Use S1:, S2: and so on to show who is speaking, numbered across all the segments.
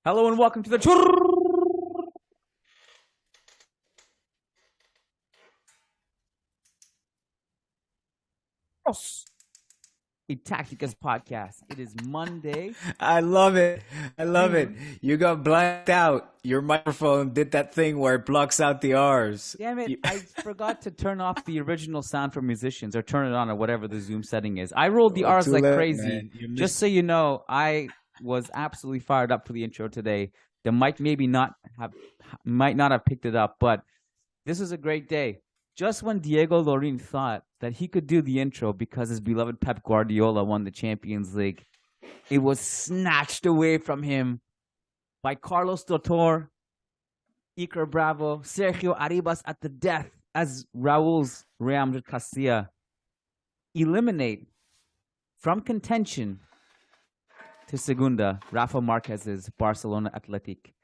S1: Hello and welcome to the Churros y Tácticas Podcast. It is Monday.
S2: I love it. You got blanked out. Your microphone did that thing where it blocks out the R's.
S1: Damn it, I forgot to turn off the original sound for musicians or turn it on or whatever the Zoom setting is. I rolled the R's like crazy. Just so you know, I was absolutely fired up for the intro today. The mic might not have picked it up, but this is a great day. Just when Diego Lorijn thought that he could do the intro because his beloved Pep Guardiola won the Champions League, it was snatched away from him by Carlos Doutor, Iker Bravo, Sergio Arribas at the death as Raul's Real Madrid Castilla eliminate from contention to Segunda Rafa Marquez's Barcelona Atletic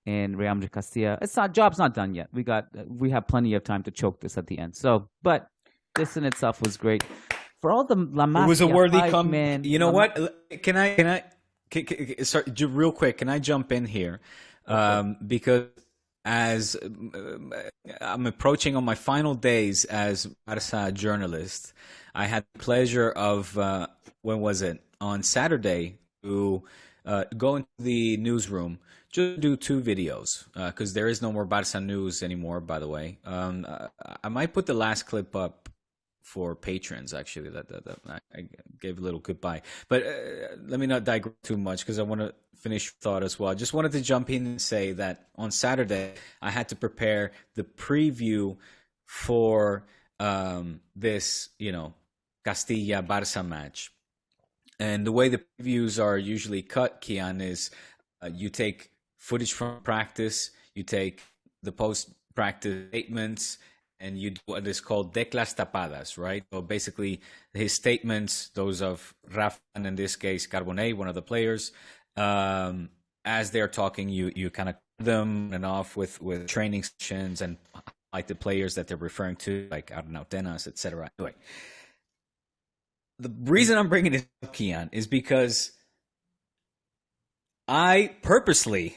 S1: and Real Madrid Castilla. Job's not done yet. We have plenty of time to choke this at the end. But this in itself was great. For all the La Masia,
S2: it was a worthy
S1: man.
S2: You know what? Sorry, real quick, can I jump in here? Because as I'm approaching on my final days as Barca journalist, I had the pleasure of when was it? On Saturday to go into the newsroom. Just do 2 videos because there is no more Barca news anymore, by the way. I might put the last clip up for patrons, actually. That I gave a little goodbye. But let me not digress too much because I want to finish thought as well. I just wanted to jump in and say that on Saturday, I had to prepare the preview for this, Castilla-Barca match. And the way the previews are usually cut, Kiyan, is you take footage from practice, you take the post-practice statements, and you do what is called teclas tapadas, right? So basically, his statements, those of Rafa, and in this case, Carbonell, one of the players, as they're talking, you kind of cut them and off with training sessions and like the players that they're referring to, like Arnautenas, etc. Anyway, the reason I'm bringing it up, Kiyan, is because I purposely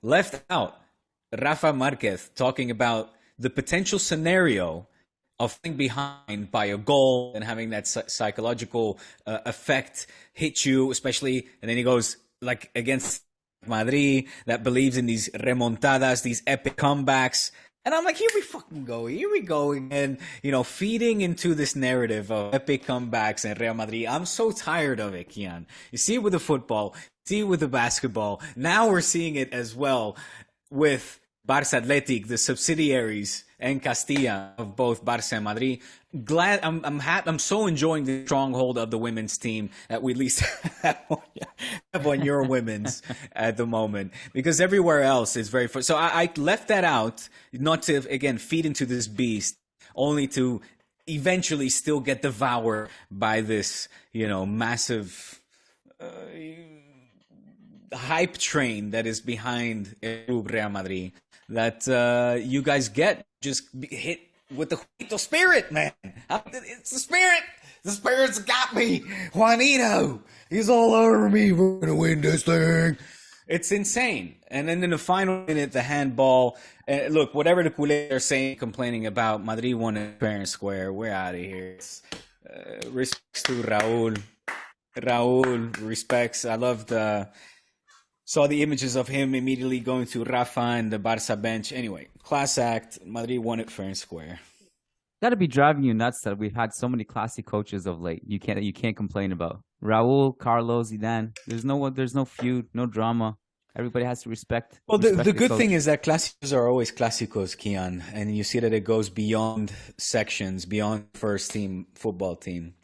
S2: left out Rafa Marquez talking about the potential scenario of being behind by a goal and having that psychological effect hit you, especially, and then he goes, like, against Madrid, that believes in these remontadas, these epic comebacks. And I'm like, here we go again, feeding into this narrative of epic comebacks in Real Madrid. I'm so tired of it, Kiyan. You see it with the football, see it with the basketball. Now we're seeing it as well with Barca Athletic, the subsidiaries and Castilla of both Barca and Madrid. I'm so enjoying the stronghold of the women's team that we at least have on your women's at the moment, because everywhere else is very. So I left that out, not to again feed into this beast, only to eventually still get devoured by this, massive hype train that is behind Real Madrid. That you guys just hit with the spirit, man. It's the spirit. The spirit's got me. Juanito, he's all over me. We're going to win this thing. It's insane. And then in the final minute, the handball. Look, whatever the Cules are saying, complaining about, Madrid won at fair and square. We're out of here. Respects to Raul. Respects. I loved saw the images of him immediately going to Rafa and the Barca bench. Anyway, class act. Madrid won it fair and square.
S1: Got to be driving you nuts that we've had so many classy coaches of late. You can't complain about Raul, Carlos, Zidane. There's no feud, no drama. Everybody has to respect.
S2: Well, the good thing is that clásicos are always clásicos, Kiyan, and you see that it goes beyond sections, beyond first team football team,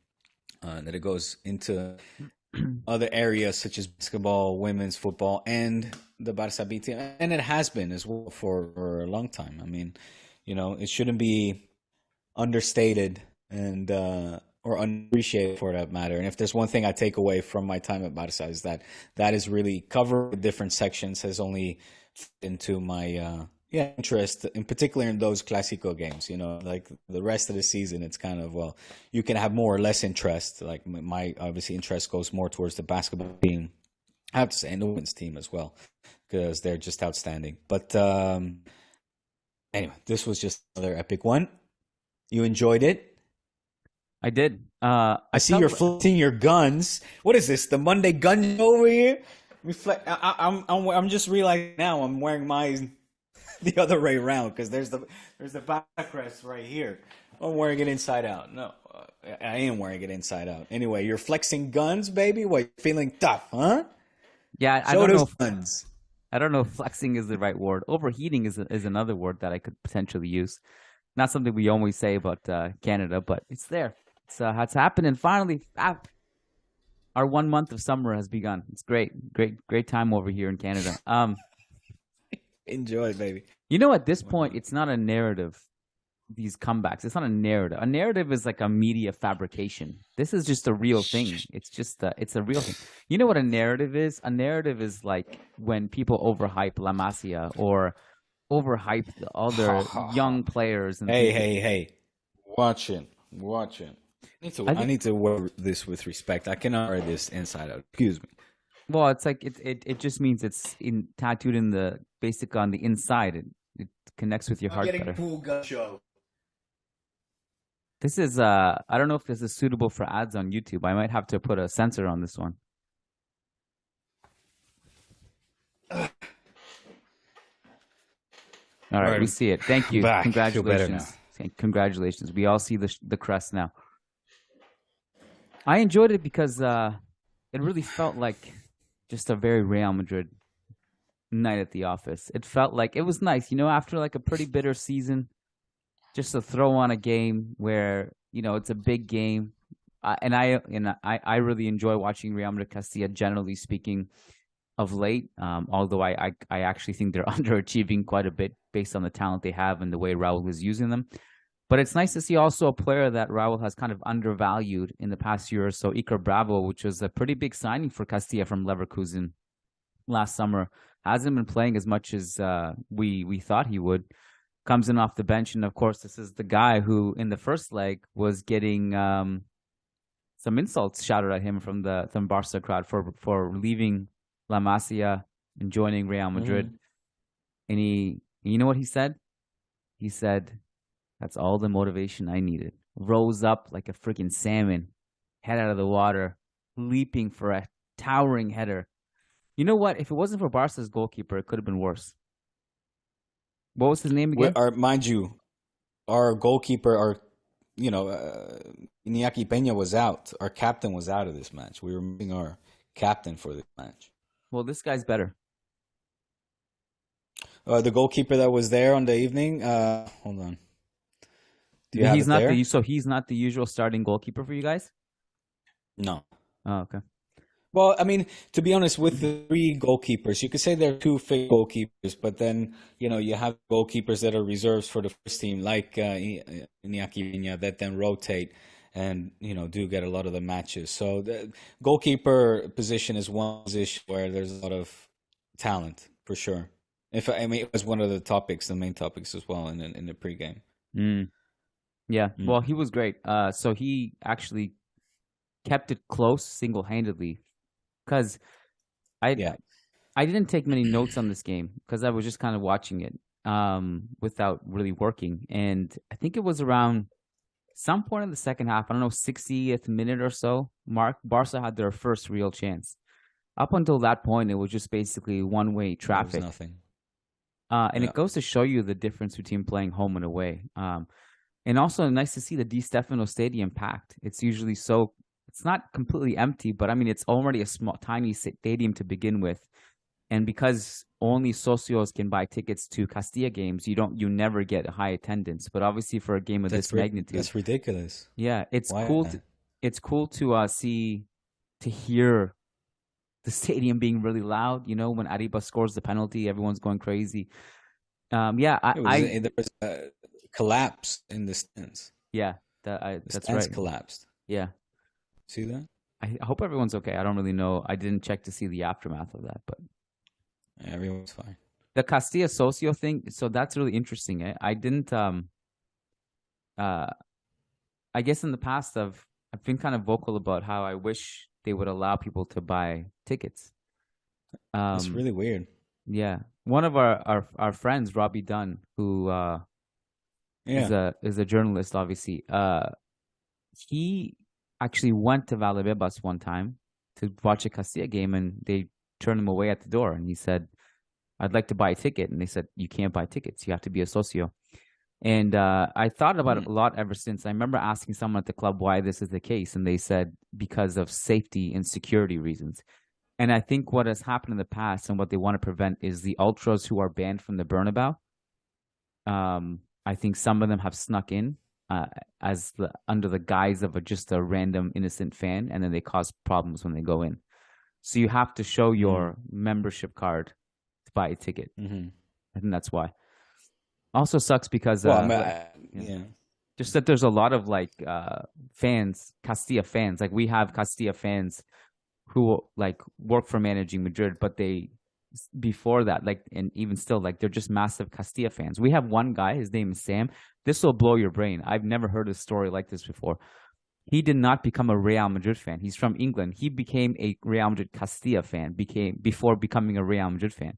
S2: that it goes into other areas such as basketball, women's football, and the Barca B team. And it has been as well for a long time. I mean, it shouldn't be understated and or unappreciated for that matter. And if there's one thing I take away from my time at Barca is that is really covered different sections has only fit into my interest, in particular in those Clásico games. Like the rest of the season, it's kind of, well, you can have more or less interest. Like my obviously interest goes more towards the basketball team I have to say, and the women's team as well, because they're just outstanding. But anyway, this was just another epic one. You enjoyed it?
S1: I did.
S2: I see you're flexing your guns. What is this? The Monday gun over here? I'm just realizing now I'm wearing mine the other way around because there's the backrest right here. I'm wearing it inside out. No, I am wearing it inside out. Anyway, you're flexing guns, baby. What, feeling tough, huh?
S1: Yeah,
S2: I don't know. Guns.
S1: I don't know if flexing is the right word. Overheating is another word that I could potentially use. Not something we always say about Canada, but it's there. It's happened, and finally, our 1 month of summer has begun. It's great time over here in Canada.
S2: Enjoy, baby.
S1: You know, at this point, it's not a narrative. These comebacks, it's not a narrative. A narrative is like a media fabrication. This is just a real thing. It's a real thing. You know what a narrative is? A narrative is like when people overhype La Masia or overhype the other young players. And
S2: hey! Watch it. I need to wear this with respect. I cannot wear this inside out. Excuse me.
S1: Well, it's like it just means it's tattooed in basically on the inside. It connects with your heart better.
S2: Cool gun show.
S1: This is I don't know if this is suitable for ads on YouTube. I might have to put a censor on this one. All right, we see it. Thank you.
S2: Back.
S1: Congratulations. Congratulations. We all see the crest now. I enjoyed it because it really felt like just a very Real Madrid night at the office. It felt like it was nice, after like a pretty bitter season, just to throw on a game where, it's a big game. And I really enjoy watching Real Madrid Castilla, generally speaking, of late. Although I actually think they're underachieving quite a bit based on the talent they have and the way Raul is using them. But it's nice to see also a player that Raul has kind of undervalued in the past year or so, Iker Bravo, which was a pretty big signing for Castilla from Leverkusen last summer. Hasn't been playing as much as we thought he would. Comes in off the bench, and of course, this is the guy who, in the first leg, was getting some insults shouted at him from Barca crowd for leaving La Masia and joining Real Madrid. And you know what he said? He said, "That's all the motivation I needed." Rose up like a freaking salmon, head out of the water, leaping for a towering header. You know what? If it wasn't for Barca's goalkeeper, it could have been worse. What was his name again?
S2: Mind you, our goalkeeper, Iñaki Peña was out. Our captain was out of this match. We were missing our captain for this match.
S1: Well, this guy's better.
S2: The goalkeeper that was there on the evening. Hold on.
S1: He's not the usual starting goalkeeper for you guys?
S2: No.
S1: Oh, okay.
S2: Well, I mean, to be honest, with the three goalkeepers, you could say there are two fake goalkeepers, but then, you have goalkeepers that are reserves for the first team, like Iñaki Peña, that then rotate and, do get a lot of the matches. So the goalkeeper position is one position where there's a lot of talent, for sure. It was one of the main topics as well in the pregame.
S1: Yeah, well, he was great. So he actually kept it close single-handedly. Because I didn't take many notes on this game because I was just kind of watching it without really working. And I think it was around some point in the second half, I don't know, 60th minute or so, Barca had their first real chance. Up until that point, it was just basically one-way traffic.
S2: There was nothing.
S1: It goes to show you the difference between playing home and away. And also nice to see the Di Stefano Stadium packed. It's usually it's not completely empty, but I mean, it's already a small, tiny stadium to begin with. And because only Socios can buy tickets to Castilla games, you never get a high attendance. But obviously for a game of this magnitude.
S2: That's ridiculous.
S1: Yeah, it's cool. It's cool to hear the stadium being really loud. When Arriba scores the penalty, everyone's going crazy. There was
S2: a collapse in the stands.
S1: Yeah, that's right.
S2: Collapsed.
S1: Yeah.
S2: See that?
S1: I hope everyone's okay. I don't really know. I didn't check to see the aftermath of that, but
S2: everyone's fine.
S1: The Castilla Socio thing, so that's really interesting. I didn't I guess in the past I've been kind of vocal about how I wish they would allow people to buy tickets.
S2: It's really weird.
S1: Yeah. One of our friends, Robbie Dunn, who is a journalist, obviously. He actually went to Valdebebas one time to watch a Castilla game, and they turned him away at the door. And he said, "I'd like to buy a ticket." And they said, "You can't buy tickets. You have to be a socio." And I thought about it a lot ever since. I remember asking someone at the club why this is the case, and they said because of safety and security reasons. And I think what has happened in the past and what they want to prevent is the ultras who are banned from the Bernabeu. I think some of them have snuck in under the guise of just a random innocent fan, and then they cause problems when they go in. So you have to show your membership card to buy a ticket. I think that's why. Also sucks because just that there's a lot of like fans, Castilla fans. Like we have Castilla fans who like work for Managing Madrid, but they before that, like, and even still, like, they're just massive Castilla fans. We have one guy, his name is Sam. This will blow your brain. I've never heard a story like this before. He did not become a Real Madrid fan. He's from England. He became a Real Madrid Castilla fan before becoming a Real Madrid fan.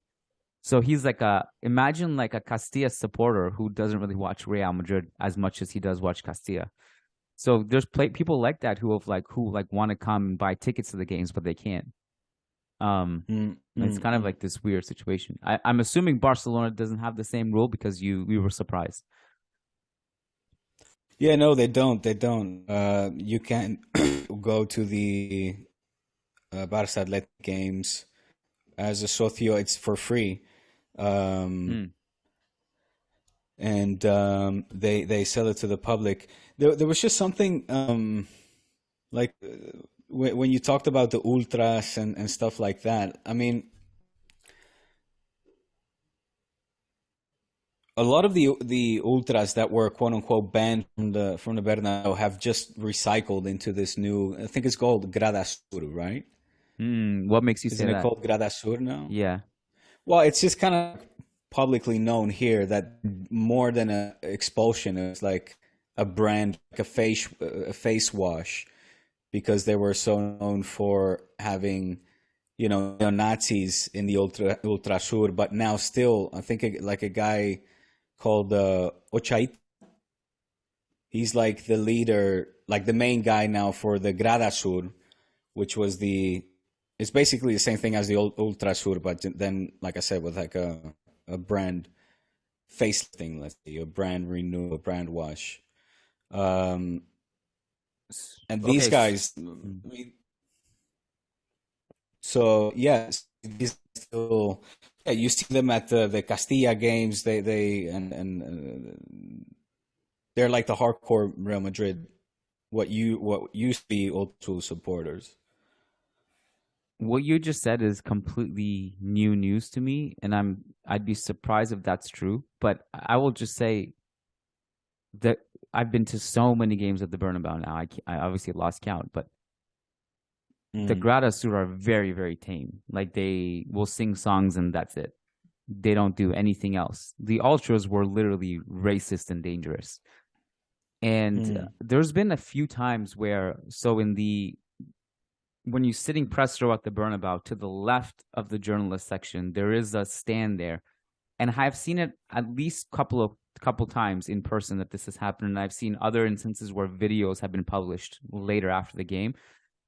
S1: So he's like imagine like a Castilla supporter who doesn't really watch Real Madrid as much as he does watch Castilla. So there's people like that who want to come and buy tickets to the games, but they can't. It's kind of like this weird situation. I'm assuming Barcelona doesn't have the same rule because we were surprised.
S2: Yeah, no, they don't. They don't. You can go to the Barca Athletic games as a socio. It's for free. And they sell it to the public. There was just something like when you talked about the ultras and stuff like that. I mean, a lot of the ultras that were quote unquote banned from the Bernabeu have just recycled into this new. I think it's called Grada Sur, right?
S1: What makes you say that?
S2: Isn't it called Grada Sur now?
S1: Yeah.
S2: Well, it's just kind of publicly known here that more than an expulsion, it's like a brand, like a face wash, because they were so known for having, Nazis in the Ultra Sur. But now still, I think like a guy called Ochait. He's like the leader, like the main guy now for the Grada Sur, which was it's basically the same thing as the Ultra Sur, but then, like I said, with like a brand face thing, let's say, a brand renew, a brand wash. And these guys, so yes, still, you see them at the Castilla games. They're like the hardcore Real Madrid. What used to be Ultra supporters.
S1: What you just said is completely new news to me, and I'd be surprised if that's true. But I will just say that I've been to so many games at the Bernabeu now. I obviously lost count, but the Grada Sur are very, very tame. Like, they will sing songs and that's it. They don't do anything else. The Ultras were literally racist and dangerous. And there's been a few times where, when you're sitting press row at the Bernabeu, to the left of the journalist section, there is a stand there. And I've seen it at least couple times in person that this has happened. And I've seen other instances where videos have been published later after the game,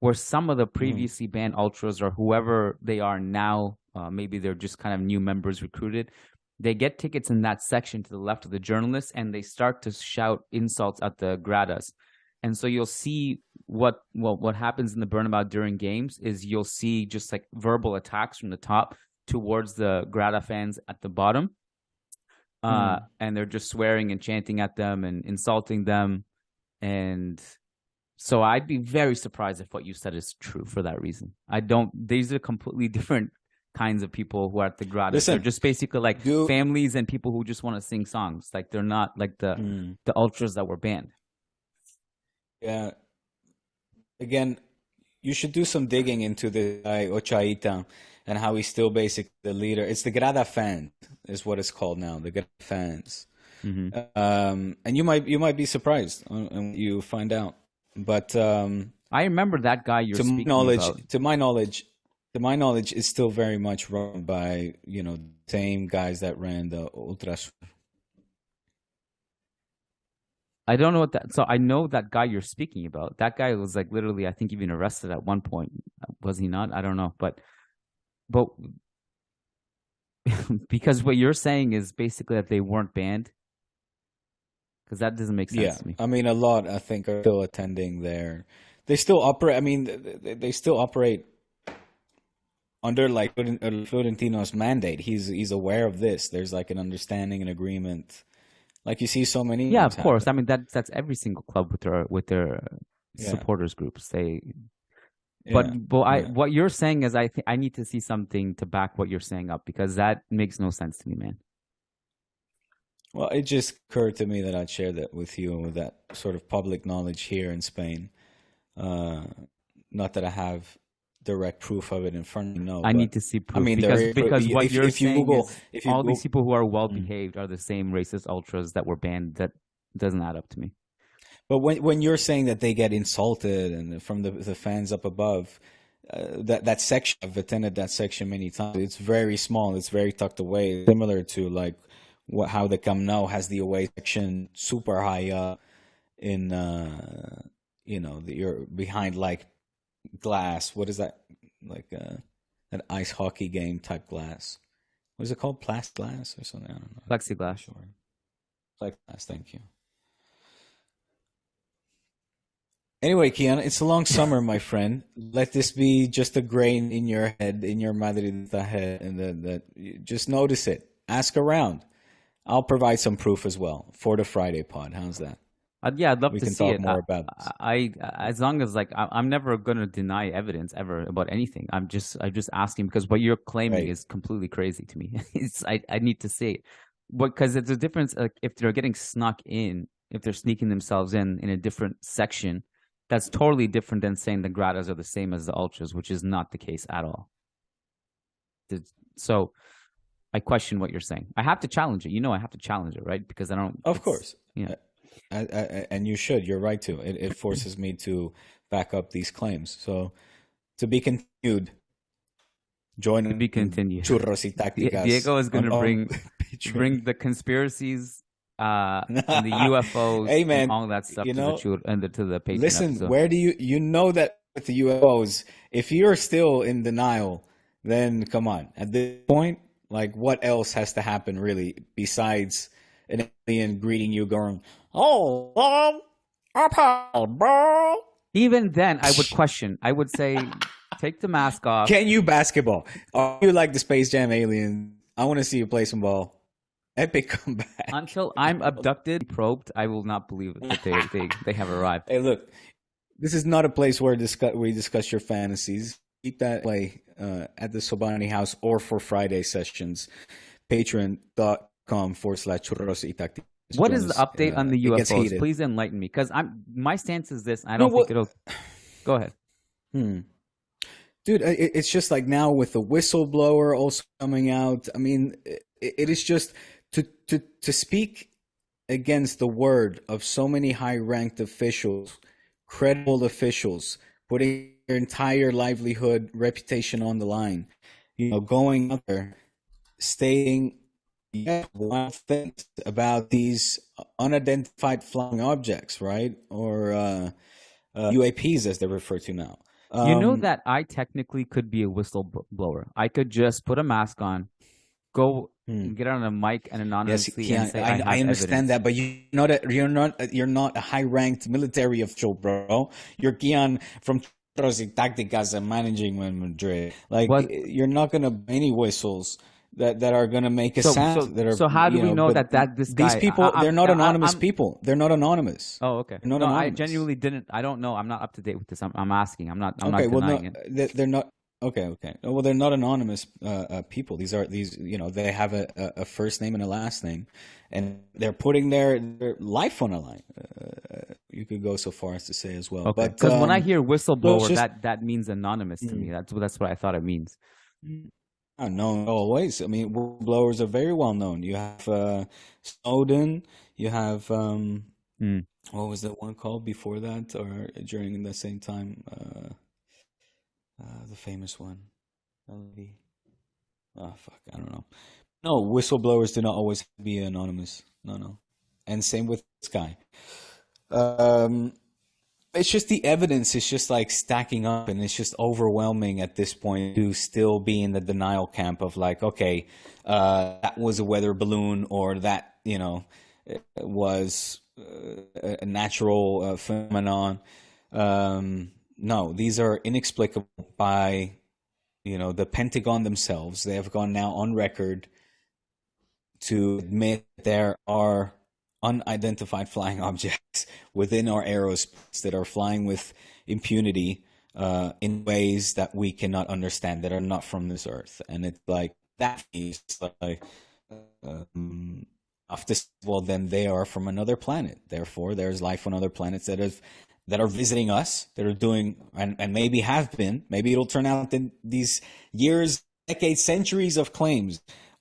S1: where some of the previously banned ultras, or whoever they are now, maybe they're just kind of new members recruited, they get tickets in that section to the left of the journalists, and they start to shout insults at the Gradas. And so you'll see what happens in the Bernabeu during games is you'll see just like verbal attacks from the top towards the Grada fans at the bottom. And they're just swearing and chanting at them and insulting them. And so I'd be very surprised if what you said is true for that reason. These are completely different kinds of people who are at the Grada. Listen, they're just basically like families and people who just want to sing songs. Like, they're not like the ultras that were banned.
S2: Yeah. Again, you should do some digging into the guy Ochaita and how he's still basically the leader. It's the Grada fans is what it's called now, the Grada fans. And you might be surprised when you find out. But
S1: I remember that guy you're speaking about.
S2: To my knowledge, to my knowledge, it's still very much run by, the same guys that ran the Ultras.
S1: I don't know what that. So I know that guy you're speaking about. That guy was like literally, I think, even arrested at one point. Was he not? I don't know, but because what you're saying is basically that they weren't banned, because that doesn't make sense to me.
S2: I mean, a lot, I think, are still attending there. They still operate. I mean, they still operate under like Florentino's mandate. He's aware of this. There's like an understanding and agreement. Like you see so many.
S1: Yeah, of course. I mean, that's every single club with their supporters groups. What you're saying is I need to see something to back what you're saying up, because that makes no sense to me, man.
S2: Well, it just occurred to me that I'd share that with you, and with that sort of public knowledge here in Spain. Not that I have direct proof of it in front of me. No,
S1: I need to see proof. I mean, because what you're saying is all these people who are well behaved are the same racist ultras that were banned. That doesn't add up to me.
S2: But when you're saying that they get insulted and from the fans up above, that section, I've attended that section many times. It's very small. It's very tucked away, similar to like how the Camp Nou has the away section super high up in you're behind like glass. What is that? Like an ice hockey game type glass. What is it called? Plexiglass or something? I don't know.
S1: Plexiglass.
S2: Sure. Plexiglass. Thank you. Anyway, Kiyan, it's a long summer, my friend. Let this be just a grain in your head, in your Madrid head, and that just notice it. Ask around. I'll provide some proof as well for the Friday pod. How's that?
S1: Yeah, I'd love to see it.
S2: We can talk more about this.
S1: As long as I'm never going to deny evidence ever about anything. I'm just asking, because what you're claiming is completely crazy to me. I need to see it, because it's a difference. Like if they're getting snuck in, if they're sneaking themselves in a different section, that's totally different than saying the gradas are the same as the ultras, which is not the case at all. So I question what you're saying. I have to challenge it. I have to challenge it, right? Because I don't.
S2: Of course.
S1: Yeah.
S2: And you should. You're right to. It forces me to back up these claims. So, to be continued. Join.
S1: To be continued.
S2: Churros y Tácticas.
S1: Diego is going to bring the conspiracies, and the UFOs,
S2: hey, man,
S1: and all that stuff to the Patreon.
S2: Listen,
S1: episode.
S2: Where do you know that with the UFOs? If you're still in denial, then come on. At this point, like, what else has to happen really besides an alien greeting you going, "Oh, bro."
S1: Even then, I would question. I would say, take the mask off.
S2: Can you basketball? Are you like the Space Jam alien? I want to see you play some ball. Epic comeback.
S1: Until I'm abducted, probed, I will not believe that they have arrived.
S2: Hey, look, this is not a place where we discuss your fantasies. Keep that play at the Sobhani house or for Friday sessions. Patreon.com/Churros y Tácticas.
S1: What is the update on the UFOs? Please enlighten me, because my stance is this. I don't think it'll. Go ahead.
S2: Dude, it's just like now with the whistleblower also coming out. I mean, it is just to speak against the word of so many high-ranked officials, credible officials, putting their entire livelihood, reputation on the line. Going out there, stating one thing about these unidentified flying objects, right? Or UAPs, as they're referred to now.
S1: That I technically could be a whistleblower. I could just put a mask on, go get on a mic and anonymously and say I
S2: understand that, but you're not a high-ranked military official, bro. You're Kiyan from Churros y Tácticas and Managing Madrid. Like, you're not gonna any whistles that are gonna make a sound.
S1: So how do we know that this guy?
S2: These people, they're not anonymous people. They're not anonymous.
S1: Oh, okay. No, I genuinely didn't. I don't know. I'm not up to date with this. I'm asking. I'm not denying it.
S2: They're not. Okay. Well, they're not anonymous people. These they have a first name and a last name, and they're putting their life on a line. You could go so far as to say as well.
S1: Okay. Because when I hear whistleblower, that means anonymous to me. That's what I thought it means.
S2: Known always. I mean, whistleblowers are very well known. You have Snowden. You have what was that one called before that, or during the same time? The famous one. Oh, fuck, I don't know. No, whistleblowers do not always be anonymous. No. And same with this guy. It's just the evidence is just like stacking up, and it's just overwhelming at this point to still be in the denial camp of like, okay, that was a weather balloon, or that, was a natural phenomenon. No, these are inexplicable by, the Pentagon themselves. They have gone now on record to admit there are unidentified flying objects within our aerospace that are flying with impunity in ways that we cannot understand, that are not from this earth. And it's like, that is like, well, then they are from another planet. Therefore, there's life on other planets that are visiting us, that are doing, and maybe have been. Maybe it'll turn out that these years, decades, centuries of claims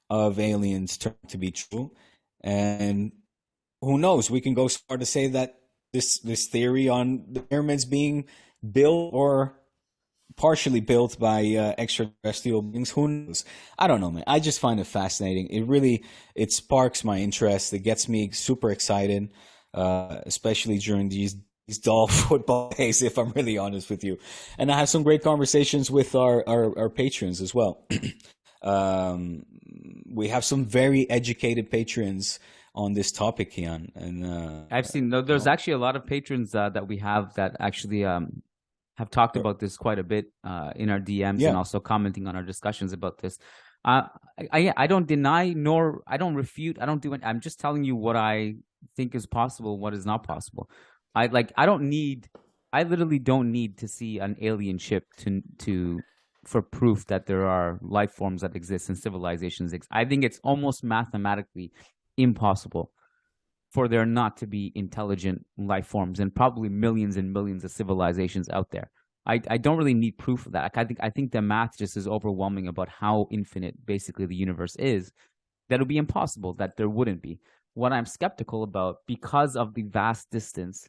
S2: of aliens turn to be true. And who knows? We can go so far to say that this theory on the pyramids being built or partially built by extraterrestrial beings, who knows? I don't know, man. I just find it fascinating. It sparks my interest. It gets me super excited, especially during these dull football days, if I'm really honest with you. And I have some great conversations with our patrons as well. We have some very educated patrons on this topic, Kiyan. And
S1: I've seen there's actually a lot of patrons that we have that actually have talked about this quite a bit in our DMs, and also commenting on our discussions about this. I don't deny, nor I don't refute. I don't do it. I'm just telling you what I think is possible, what is not possible. I literally don't need to see an alien ship for proof that there are life forms that exist and civilizations exist. I think it's almost mathematically impossible for there not to be intelligent life forms, and probably millions and millions of civilizations out there. I don't really need proof of that. I think the math just is overwhelming about how infinite basically the universe is, that it would be impossible that there wouldn't be. What I'm skeptical about, because of the vast distance,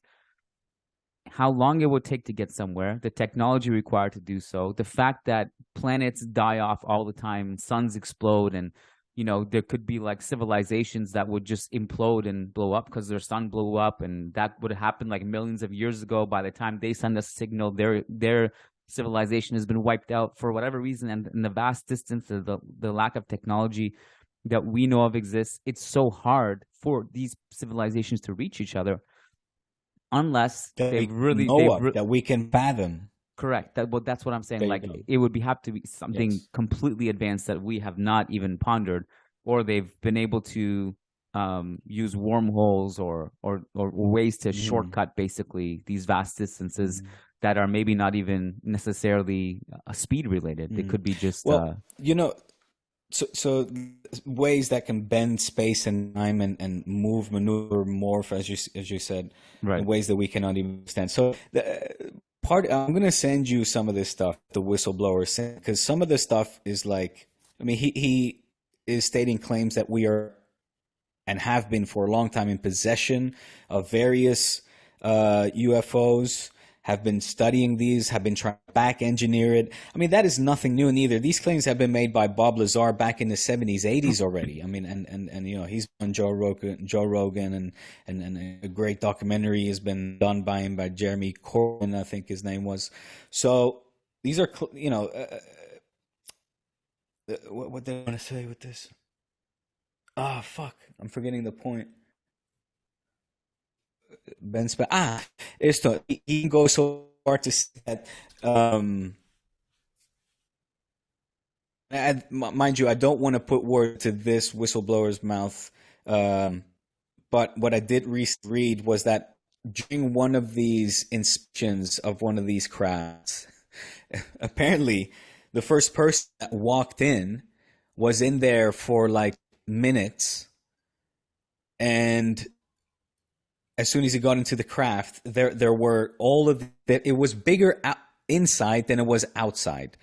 S1: how long it would take to get somewhere, the technology required to do so, the fact that planets die off all the time, suns explode, and there could be like civilizations that would just implode and blow up because their sun blew up, and that would have happened like millions of years ago. By the time they send a signal, their civilization has been wiped out for whatever reason. And the vast distance, the lack of technology that we know of exists, it's so hard for these civilizations to reach each other unless
S2: that we can fathom.
S1: Correct. That's what I'm saying. Like, it would have to be something completely advanced that we have not even pondered, or they've been able to use wormholes or ways to shortcut basically these vast distances that are maybe not even necessarily speed related. They could be just
S2: So ways that can bend space and time and move, maneuver, morph, as you said,
S1: right,
S2: in ways that we cannot even understand. So I'm going to send you some of this stuff, the whistleblower sent, because some of the stuff is like, I mean, he is stating claims that we are and have been for a long time in possession of various UFOs, have been studying these, have been trying to back engineer it. I mean, that is nothing new neither. These claims have been made by Bob Lazar back in the 70s, 80s already. I mean, and he's on Joe Rogan, and a great documentary has been done by him, by Jeremy Corbyn, I think his name was. So these are, what did I want to say with this? Ah, fuck, I'm forgetting the point. He can go so far to say that, mind you, I don't want to put words to this whistleblower's mouth, but what I did read was that during one of these inspections of one of these crafts, apparently the first person that walked in was in there for like minutes, and as soon as he got into the craft, there were all of that. It was bigger inside than it was outside.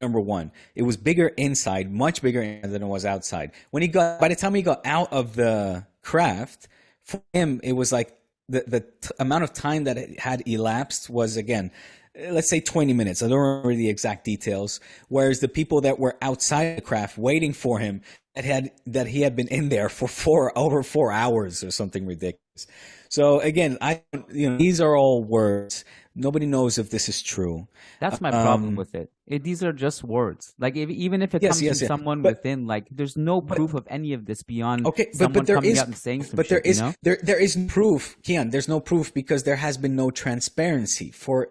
S2: Number one, it was bigger inside, much bigger than it was outside. By the time he got out of the craft, for him, it was like the amount of time that had elapsed was, again, let's say 20 minutes. I don't remember the exact details. Whereas the people that were outside the craft waiting for him that he had been in there for over 4 hours or something ridiculous. So again, these are all words. Nobody knows if this is true.
S1: That's my problem with it. These are just words. Like even if it comes from someone within, like there's no proof of any of this beyond someone coming out and saying some shit.
S2: There is proof, Kiyan. There's no proof because there has been no transparency for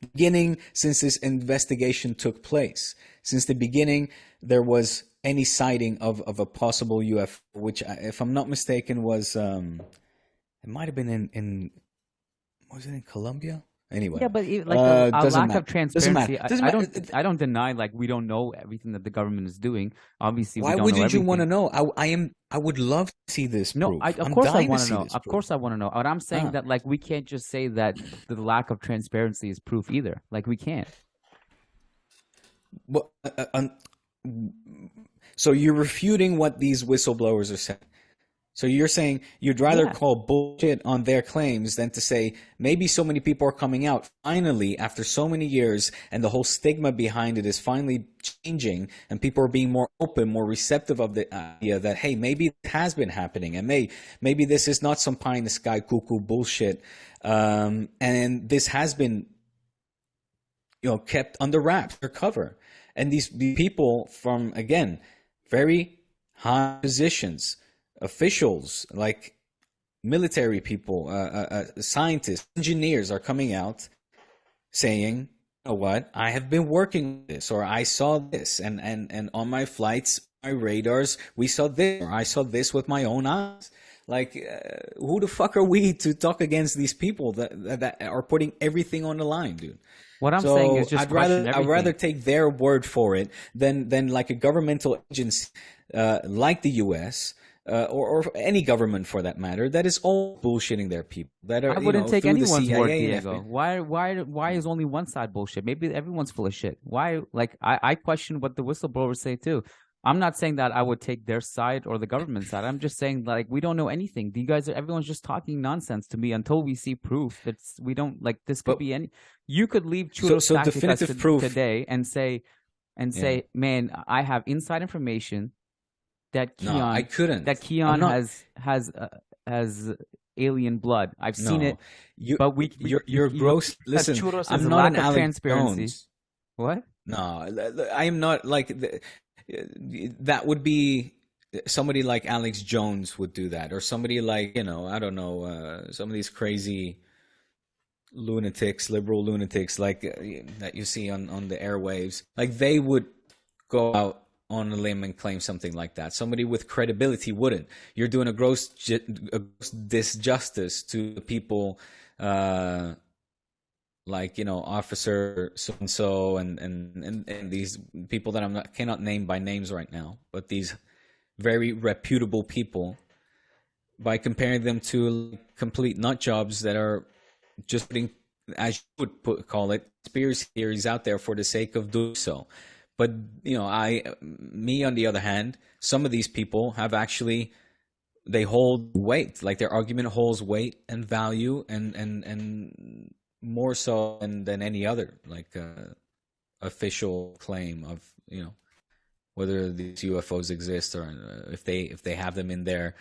S2: beginning since this investigation took place. Since the beginning, there was any sighting of a possible UFO, which, if I'm not mistaken, was it might have been in was it in Colombia? Anyway,
S1: yeah, but like a lack of transparency. I don't deny like we don't know everything that the government is doing. Obviously,
S2: why wouldn't you want to know? I would love to see this.
S1: No, of course I want to know. Of course I want to know. But I'm saying that like we can't just say that the lack of transparency is proof either. Like we can't.
S2: Well, so you're refuting what these whistleblowers are saying. So you're saying you'd rather call bullshit on their claims than to say maybe so many people are coming out finally after so many years and the whole stigma behind it is finally changing and people are being more open, more receptive of the idea that, hey, maybe it has been happening and maybe this is not some pie in the sky cuckoo bullshit. And this has been, kept under wraps or cover. And these people from, again, very high positions, officials like military people, scientists, engineers are coming out saying, you know what, I have been working on this, or I saw this, and on my flights, my radars, we saw this, or I saw this with my own eyes. Like, who the fuck are we to talk against these people that are putting everything on the line, dude?
S1: What I'm saying is just
S2: I'd rather take their word for it than like a governmental agency like the U.S., or any government for that matter, that is all bullshitting their people. That are,
S1: I wouldn't take anyone's word, Diego. Why is only one side bullshit? Maybe everyone's full of shit. Why? Like I question what the whistleblowers say too. I'm not saying that I would take their side or the government side. I'm just saying like we don't know anything. Everyone's just talking nonsense to me until we see proof that we don't like. This could be any. You could leave Churros y Tácticas today and say, man, I have inside information. That Kiyan,
S2: no, I couldn't.
S1: That Kiyan has alien blood. I've seen it. But
S2: you're gross. Listen, I'm not an Alex Jones.
S1: What?
S2: No, I am not like that. Would be somebody like Alex Jones would do that, or somebody like I don't know, some of these crazy lunatics, liberal lunatics, like that you see on the airwaves. Like they would go out on a limb and claim something like that. Somebody with credibility wouldn't. You're doing a gross disjustice to the people like Officer so and so and these people that cannot name by names right now, but these very reputable people, by comparing them to complete nut jobs that are just putting, as you would call it, conspiracy theories out there for the sake of doing so. But me on the other hand, some of these people have actually, they hold weight, like their argument holds weight and value, and more so than any other like official claim of whether these UFOs exist or if they have them in there,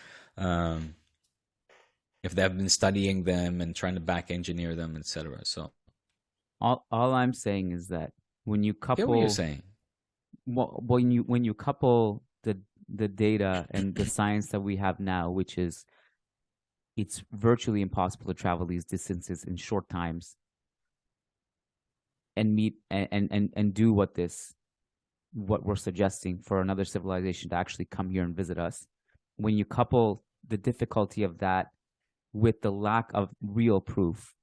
S2: if they have been studying them and trying to back engineer them, etc. So
S1: all I'm saying is that when you couple,
S2: what you're saying.
S1: Well, when you couple the data and the science that we have now, which is it's virtually impossible to travel these distances in short times and meet and do what we're suggesting for another civilization to actually come here and visit us. When you couple the difficulty of that with the lack of real proof,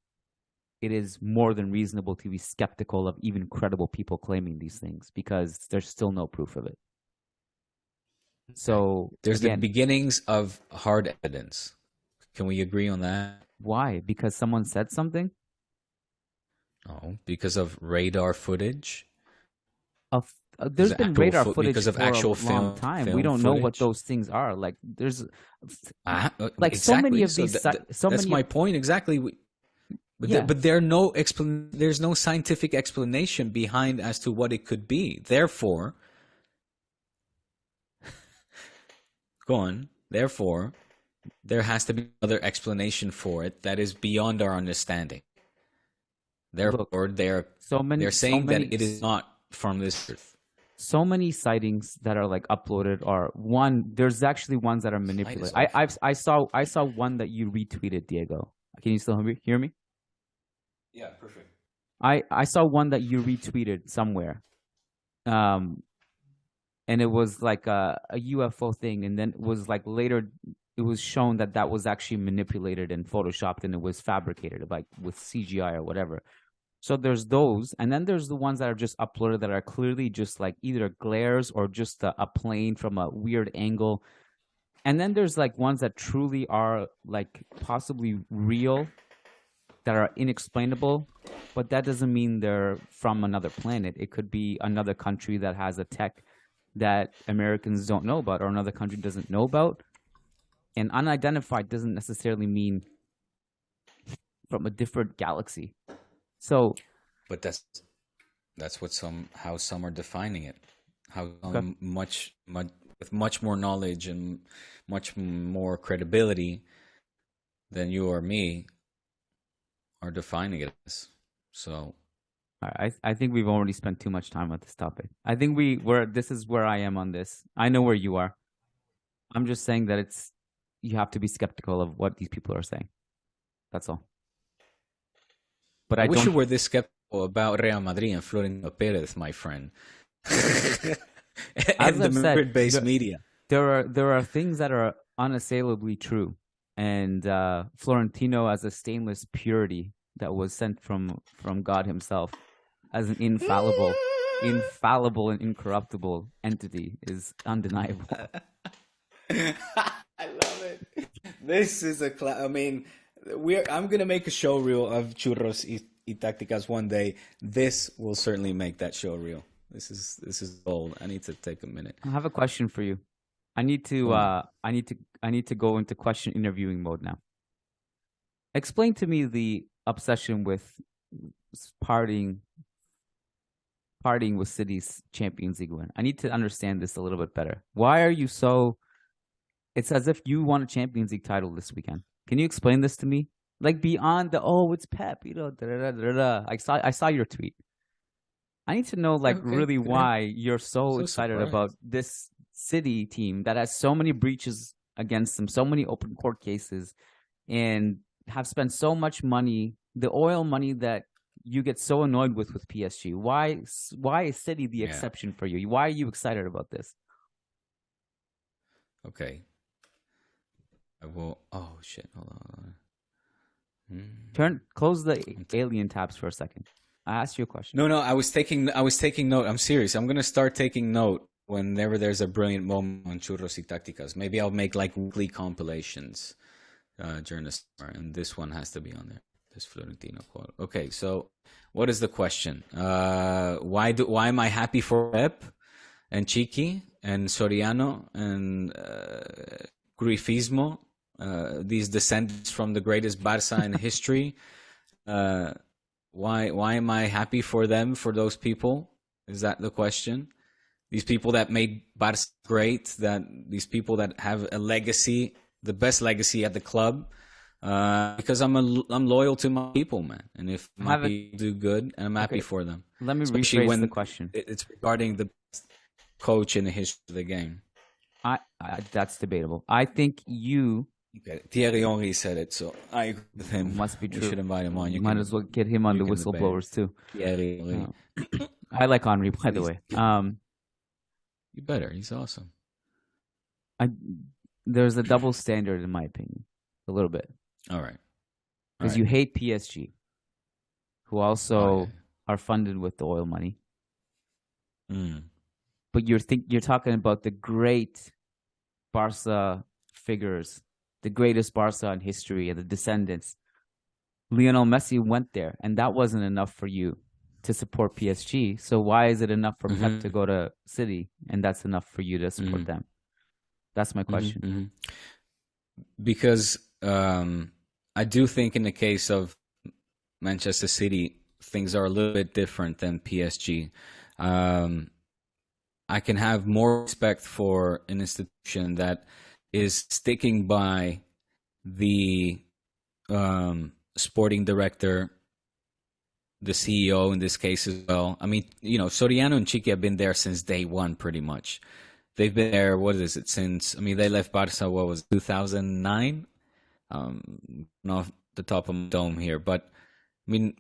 S1: it is more than reasonable to be skeptical of even credible people claiming these things because there's still no proof of it. So
S2: there's the beginnings of hard evidence. Can we agree on that?
S1: Why? Because someone said something?
S2: No, because of radar footage.
S1: There's been radar footage
S2: because of
S1: for
S2: actual
S1: a long time. We don't know what those things are. Like there's
S2: like
S1: exactly. So many of these.
S2: That's my point exactly. But there's no scientific explanation behind as to what it could be. Therefore, Therefore, there has to be another explanation for it that is beyond our understanding. Therefore, they're saying that it is not from this earth.
S1: So many sightings that are like uploaded are there's actually ones that are manipulated. I saw one that you retweeted, Diego. Can you still hear me?
S2: Yeah, perfect.
S1: I saw one that you retweeted somewhere. And it was like a UFO thing, and then it was like later it was shown that was actually manipulated and photoshopped, and it was fabricated, like with CGI or whatever. So there's those, and then there's the ones that are just uploaded that are clearly just like either glares or just a plane from a weird angle. And then there's like ones that truly are like possibly real, that are inexplainable, but that doesn't mean they're from another planet. It could be another country that has a tech that Americans don't know about or another country doesn't know about. And unidentified doesn't necessarily mean from a different galaxy. So,
S2: but that's how some are defining it. How much with much more knowledge and much more credibility than you or me are defining it as. So,
S1: I think we've already spent too much time on this topic. I think this is where I am on this. I know where you are. I'm just saying that you have to be skeptical of what these people are saying. That's all. But I
S2: wish you were this skeptical about Real Madrid and Florentino Perez, my friend. And the Madrid-based media.
S1: There are things that are unassailably true, and Florentino as a stainless purity that was sent from God himself, as an infallible and incorruptible entity, is undeniable.
S2: I love it. This is I'm gonna make a show reel of Churros y Tácticas one day. This will certainly make that show reel. This is gold. I need to take a minute.
S1: I have a question for you. I need to go into question interviewing mode now. Explain to me the obsession with partying with City's Champions League win. I need to understand this a little bit better. Why are you so? It's as if you won a Champions League title this weekend. Can you explain this to me? Like beyond it's Pep, I saw your tweet. I need to know really why you're so excited surprised about this City team that has so many breaches against them, so many open court cases, and have spent so much money, the oil money that you get so annoyed with PSG. Why is City the exception for you? Why are you excited about this?
S2: Okay. I will. Oh shit! Hold
S1: on. Close the alien tabs for a second. I asked you a question.
S2: No. I was taking note. I'm serious. I'm gonna start taking note whenever there's a brilliant moment on Churros y Tácticas. Maybe I'll make like weekly compilations during the summer, and this one has to be on there. This Florentino quote. Okay, so what is the question? Why am I happy for Pep and Chiqui and Soriano and Grifismo? These descendants from the greatest Barca in history. Why am I happy for them, for those people? Is that the question? These people that made Barca great, these people that have a legacy, the best legacy at the club, because I'm loyal to my people, man. And if my people do good, I'm happy for them.
S1: Let me rephrase the question.
S2: It's regarding the best coach in the history of the game.
S1: That's debatable. I think you.
S2: Okay. Thierry Henry said it, so I agree with him.
S1: Must be true.
S2: You should invite him on.
S1: You might as well get him on the whistleblowers too.
S2: Thierry Henry.
S1: I like Henry, by the way.
S2: You better. He's awesome.
S1: There's a double standard, in my opinion, a little bit.
S2: All right.
S1: Because you hate PSG, who also are funded with the oil money. But you're talking about the great Barca figures, the greatest Barca in history, and the descendants. Lionel Messi went there, and that wasn't enough for you to support PSG. So why is it enough for Pep to go to City, and that's enough for you to support them? That's my question.
S2: Because I do think in the case of Manchester City, things are a little bit different than PSG. I can have more respect for an institution that is sticking by the sporting director, the CEO in this case as well. I mean, Soriano and Chiqui have been there since day one, pretty much. They've been there, what is it, since, they left Barca, 2009? Not off the top of my dome here, but,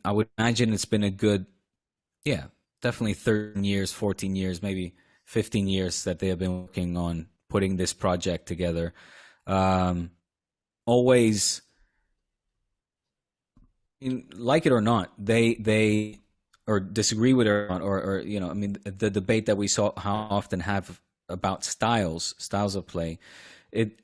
S2: I would imagine it's been a good, definitely 13 years, 14 years, maybe 15 years that they have been working on putting this project together. Always, like it or not, they or disagree with it or not, or the debate that we saw how often have about styles of play. It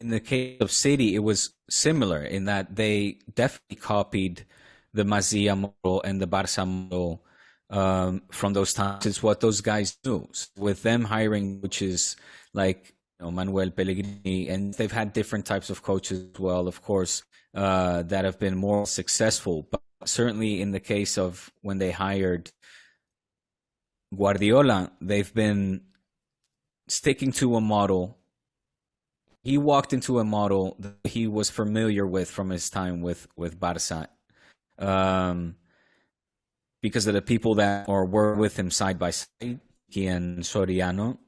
S2: in the case of City, it was similar in that they definitely copied the Masia model and the Barca model from those times. It's what those guys do. With them hiring coaches like Manuel Pellegrini, and they've had different types of coaches as well, of course, that have been more successful. But certainly in the case of when they hired Guardiola, they've been sticking to a model. He walked into a model that he was familiar with from his time with Barca. Because of the people that were with him side by side, Kiyan Soriano,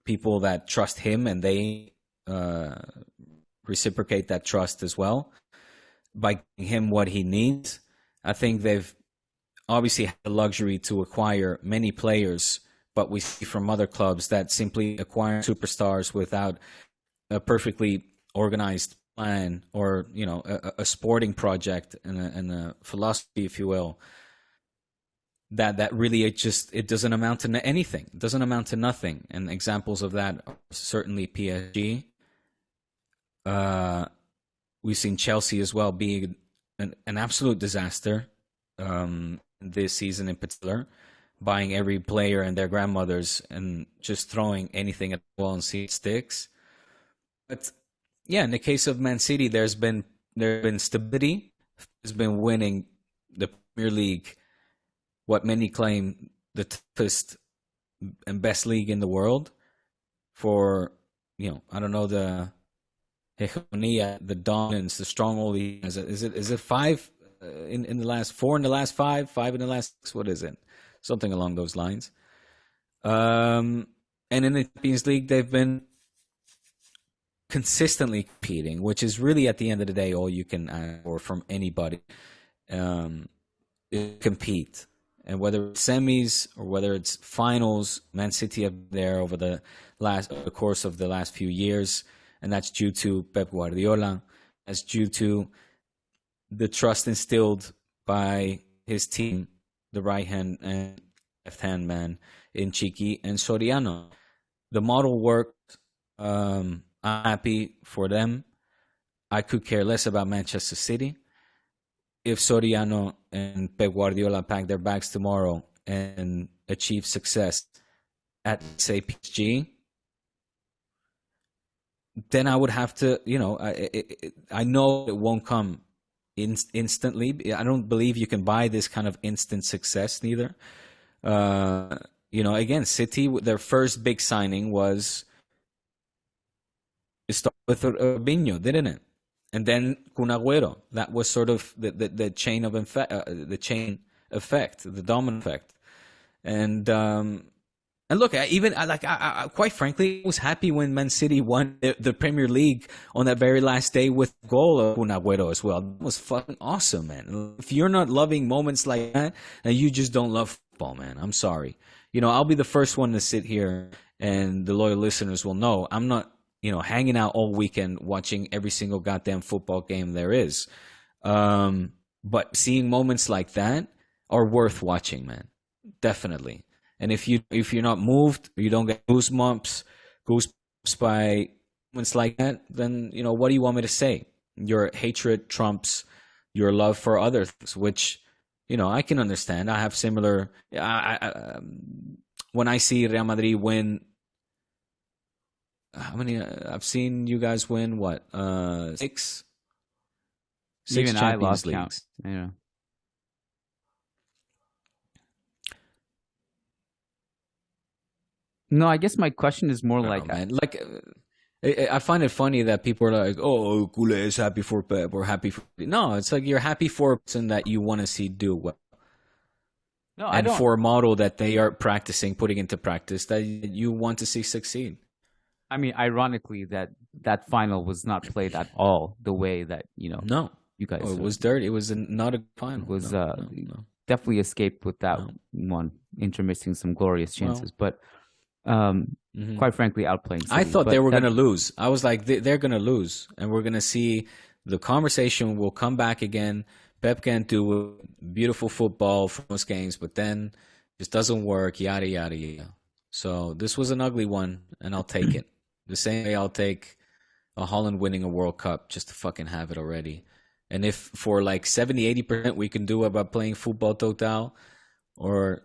S2: people that trust him and they reciprocate that trust as well by giving him what he needs. I think they've obviously had the luxury to acquire many players, but we see from other clubs that simply acquire superstars without a perfectly organized plan or a sporting project and a philosophy, if you will. That really it doesn't amount to anything. It doesn't amount to nothing. And examples of that are certainly PSG. We've seen Chelsea as well being an absolute disaster this season in particular, buying every player and their grandmothers and just throwing anything at the wall and see it sticks. But yeah, in the case of Man City, there's been stability. Has been winning the Premier League, what many claim the toughest and best league in the world, for I don't know, the hegemonia, the dominance, the stronghold. Is it 5 in the last 4 in the last 5 in the last 6? What is it? Something along those lines. And in the Champions League, they've been consistently competing, which is really at the end of the day all you can ask for from anybody. Compete. And whether it's semis or whether it's finals, Man City are there over the course of the last few years, and that's due to Pep Guardiola. That's due to the trust instilled by his team, the right hand and left hand man in Chiqui and Soriano. The model worked. I'm happy for them. I could care less about Manchester City. If Soriano and Pep Guardiola pack their bags tomorrow and achieve success at, say, PSG, then I would have to, I know it won't come instantly. I don't believe you can buy this kind of instant success neither. Again, City, their first big signing was start with Robinho, didn't it? And then Kun Agüero. That was sort of the chain of the chain effect, the domino effect. And look, I quite frankly was happy when Man City won the Premier League on that very last day with a goal of Kun Agüero as well. That was fucking awesome, man. If you're not loving moments like that, then you just don't love football, man. I'm sorry. I'll be the first one to sit here, and the loyal listeners will know I'm not hanging out all weekend watching every single goddamn football game there is. But seeing moments like that are worth watching, man. Definitely. And if you're not moved, or you don't get goosebumps by moments like that, then what do you want me to say? Your hatred trumps your love for other things, which I can understand. I have similar. When I see Real Madrid win, how many? I've seen you guys win what? 6 6
S1: Even I
S2: Champions
S1: lost
S2: Leagues.
S1: count. Yeah. No, I guess my question is more like,
S2: man. Like, I find it funny that people are like, "Oh, Cules is happy for Pep or happy for." No, it's like you're happy for a person that you want to see do well,
S1: no, I
S2: and
S1: don't.
S2: for a model that they are practicing, putting into practice that you want to see succeed.
S1: I mean, ironically, that final was not played at all the way that
S2: No,
S1: you guys.
S2: it was dirty. It was not a final.
S1: It was
S2: no.
S1: definitely escaped with that one, intermissing some glorious chances, but. Quite frankly, outplaying City.
S2: I thought they were going to lose. I was like, they're going to lose, and we're going to see the conversation will come back again. Pep can't do beautiful football for most games, but then just doesn't work. Yada yada yada. So this was an ugly one, and I'll take it. The same way I'll take a Holland winning a World Cup just to fucking have it already. And if for like 70-80% we can do about playing football total or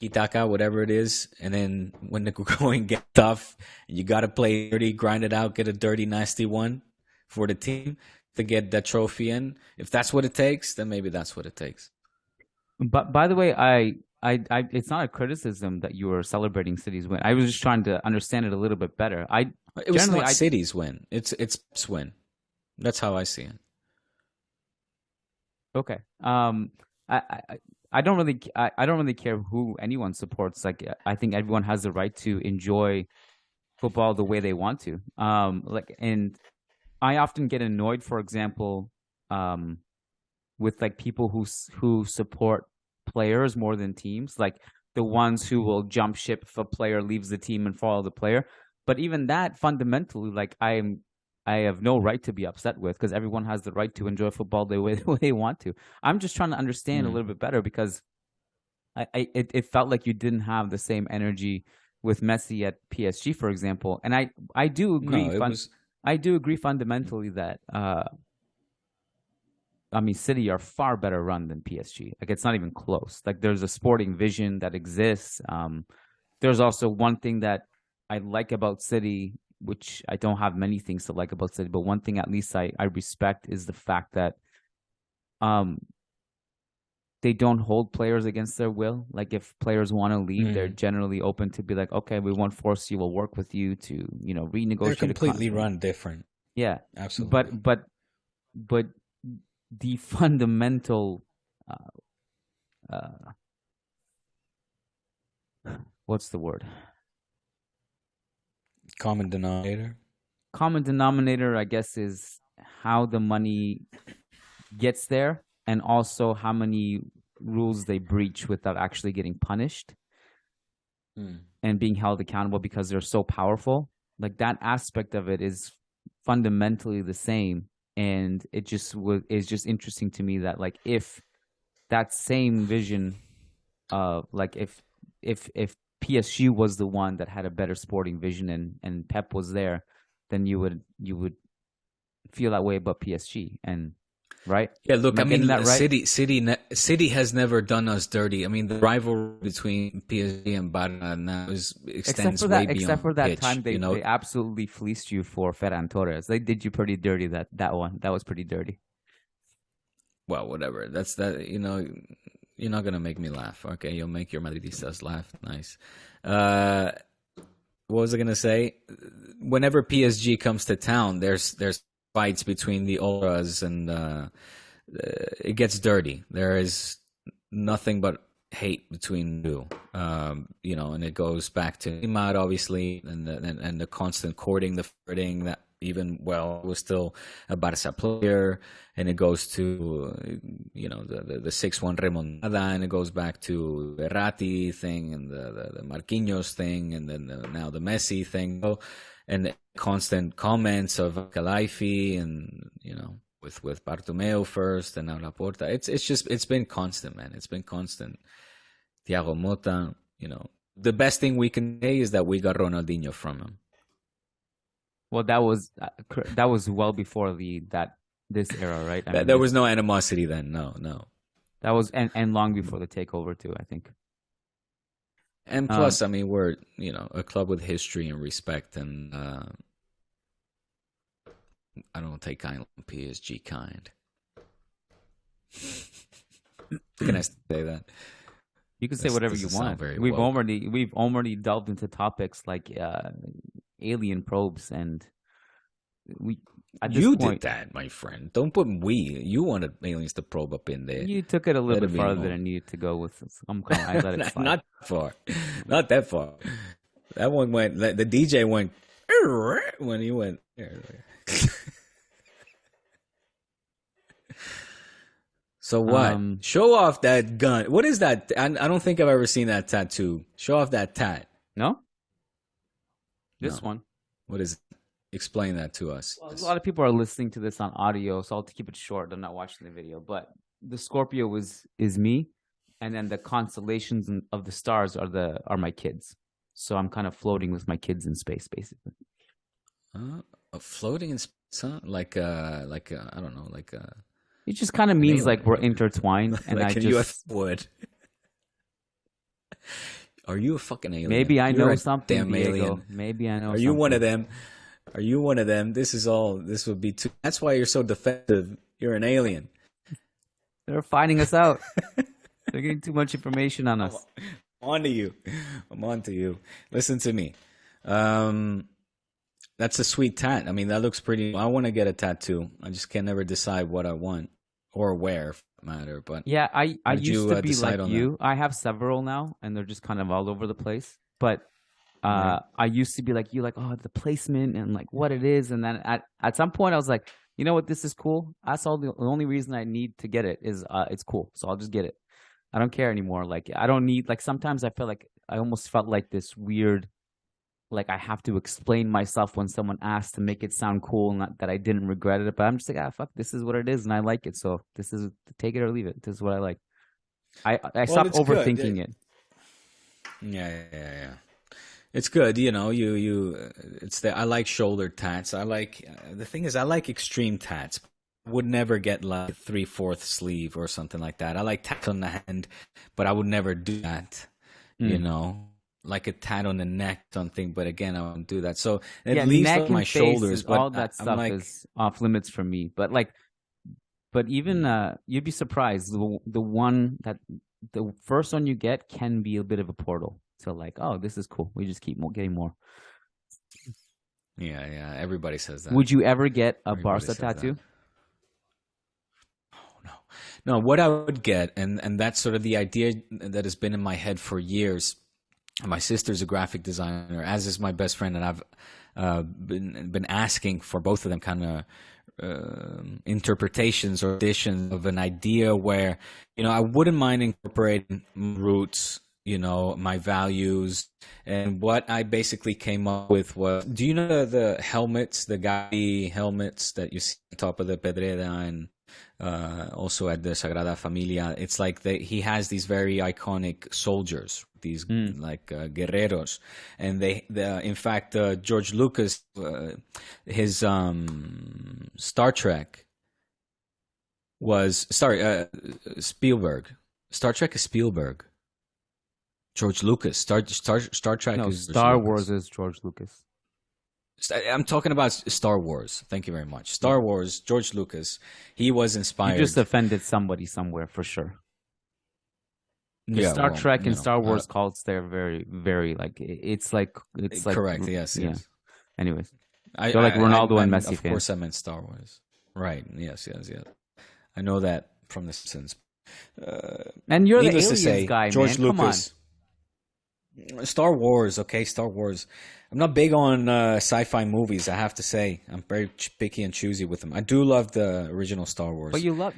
S2: Itaka, whatever it is, and then when the going get tough, you got to play dirty, grind it out, get a dirty, nasty one for the team to get that trophy in. If that's what it takes, then maybe that's what it takes.
S1: But by the way, I it's not a criticism that you were celebrating City's win. I was just trying to understand it a little bit better.
S2: It was not City's win. It's Pep's win. That's how I see it.
S1: Okay. I don't really care who anyone supports. Like, I think everyone has the right to enjoy football the way they want to. And I often get annoyed, for example, with like people who support players more than teams, like the ones who will jump ship if a player leaves the team and follow the player. But even that, fundamentally, like I have no right to be upset with, because everyone has the right to enjoy football the way they want to. I'm just trying to understand a little bit better, because it felt like you didn't have the same energy with Messi at PSG, for example. And I do agree. I do agree fundamentally that City are far better run than PSG. Like, it's not even close. Like, there's a sporting vision that exists. There's also one thing that I like about City, which I don't have many things to like about City, but one thing at least I respect is the fact that they don't hold players against their will. Like, if players want to leave, they're generally open to be like, okay, we won't force you. We'll work with you to, renegotiate.
S2: They're completely run different.
S1: Yeah,
S2: absolutely.
S1: But the fundamental, what's the word?
S2: Common denominator.
S1: Common denominator, I guess, is how the money gets there, and also how many rules they breach without actually getting punished and being held accountable because they're so powerful. Like, that aspect of it is fundamentally the same. And it just is just interesting to me that, like, if that same vision of, like, if PSG was the one that had a better sporting vision and Pep was there, then you would feel that way about PSG. And right?
S2: Yeah, look, I mean,
S1: that right?
S2: City has never done us dirty. I mean, the rivalry between PSG and Barca now extends way beyond
S1: except for that
S2: pitch,
S1: time they absolutely fleeced you for Ferran Torres. They did you pretty dirty that one. That was pretty dirty.
S2: Well, whatever. That's that. You're not gonna make me laugh. Okay, you'll make your Madridistas laugh. Nice. What was I gonna say? Whenever PSG comes to town, there's fights between the Ultras, and it gets dirty. There is nothing but hate between the two. And it goes back to Neymar, obviously, and the constant courting, the flirting that even was still a Barca player, and it goes to the 6-1 remontada, and it goes back to the Verratti thing and the Marquinhos thing, and then now the Messi thing, and the constant comments of Calaifi, and with Bartomeu first, and now Laporta. It's been constant, man. It's been constant. Thiago Motta, the best thing we can say is that we got Ronaldinho from him.
S1: Well, that was well before this era, right? I mean,
S2: there was no animosity then. No.
S1: That was and long before the takeover too, I think.
S2: And plus, I mean, we're a club with history and respect, and I don't take kind on PSG kind. You can say that.
S1: You can say whatever you want. We've already delved into topics like alien probes, and
S2: you did that, my friend. Don't put we. You wanted aliens to probe up in there.
S1: You took it a little bit farther than I needed to go with. I let it slide.
S2: Not far. Not that far. That one went. The DJ went when he went. So what? Show off that gun. What is that? I don't think I've ever seen that tattoo. Show off that tat.
S1: No? This one.
S2: What is it? Explain that to us.
S1: Well, a lot of people are listening to this on audio, so I'll keep it short. I'm not watching the video. But the Scorpio is me, and then the constellations of the stars are my kids. So I'm kind of floating with my kids in space, basically.
S2: Floating in space, huh? Like I don't know, like
S1: it just kind of means like we're intertwined, and
S2: like
S1: I just
S2: would. Are you a fucking alien?
S1: Maybe I know something,
S2: damn
S1: Diego.
S2: Alien.
S1: Maybe I know.
S2: Are you one of them? Are you one of them? This would be too. That's why you're so defensive. You're an alien.
S1: They're finding us out. They're getting too much information on us.
S2: I'm on to you. Listen to me. That's a sweet tat. I mean, that looks pretty. I want to get a tattoo. I just can never decide what I want or where, for that matter. But
S1: yeah, I used to be like you. I have several now, and they're just kind of all over the place. But I used to be like you, like, oh, the placement and like what it is. And then at some point I was like, you know what, this is cool. That's all. The only reason I need to get it is it's cool. So I'll just get it. I don't care anymore. Like I don't need, like sometimes I feel like I almost felt like this weird, like I have to explain myself when someone asks to make it sound cool, not that I didn't regret it. But I'm just like, fuck, this is what it is and I like it. So this is, take it or leave it. This is what I like. I stopped overthinking it.
S2: Yeah. It's good, you know. I like shoulder tats. I like the thing is I like extreme tats. I would never get like 3/4 sleeve or something like that. I like tats on the hand, but I would never do that. You know, like a tat on the neck, something. But again, I won't do that. So at least on my shoulders, but
S1: all that stuff is off limits for me. But even you'd be surprised. The first one you get can be a bit of a portal. So like, oh, this is cool. We just keep getting more.
S2: Yeah. Everybody says that.
S1: Would you ever get a Barca tattoo?
S2: No. What I would get, and that's sort of the idea that has been in my head for years. My sister's a graphic designer, as is my best friend, and I've been asking for both of them kind of interpretations or additions of an idea where, you know, I wouldn't mind incorporating roots, you know, my values. And what I basically came up with was, do you know the helmets, the Gavi helmets that you see on top of the Pedrera and also at the Sagrada Familia? It's like he has these very iconic soldiers, these like guerreros, and in fact George Lucas, his Star Trek was Spielberg. Star Trek is Spielberg. George Lucas. Star Trek.
S1: No,
S2: is
S1: Star Wars is George Lucas.
S2: I'm talking about Star Wars. Thank you very much. Star Wars, George Lucas. He was inspired.
S1: You just offended somebody somewhere for sure. Star Trek and Star Wars cults, they're very, very like it's like
S2: correct. Yes.
S1: Anyways, they're like Ronaldo and Messi fans.
S2: Of course, I meant Star Wars. Right. Yes. I know that from the Simpsons.
S1: And you're the aliens guy,
S2: George
S1: man.
S2: Lucas. Come on. Star Wars, okay, Star Wars. I'm not big on sci-fi movies, I have to say. I'm very picky and choosy with them. I do love the original Star Wars.
S1: But you love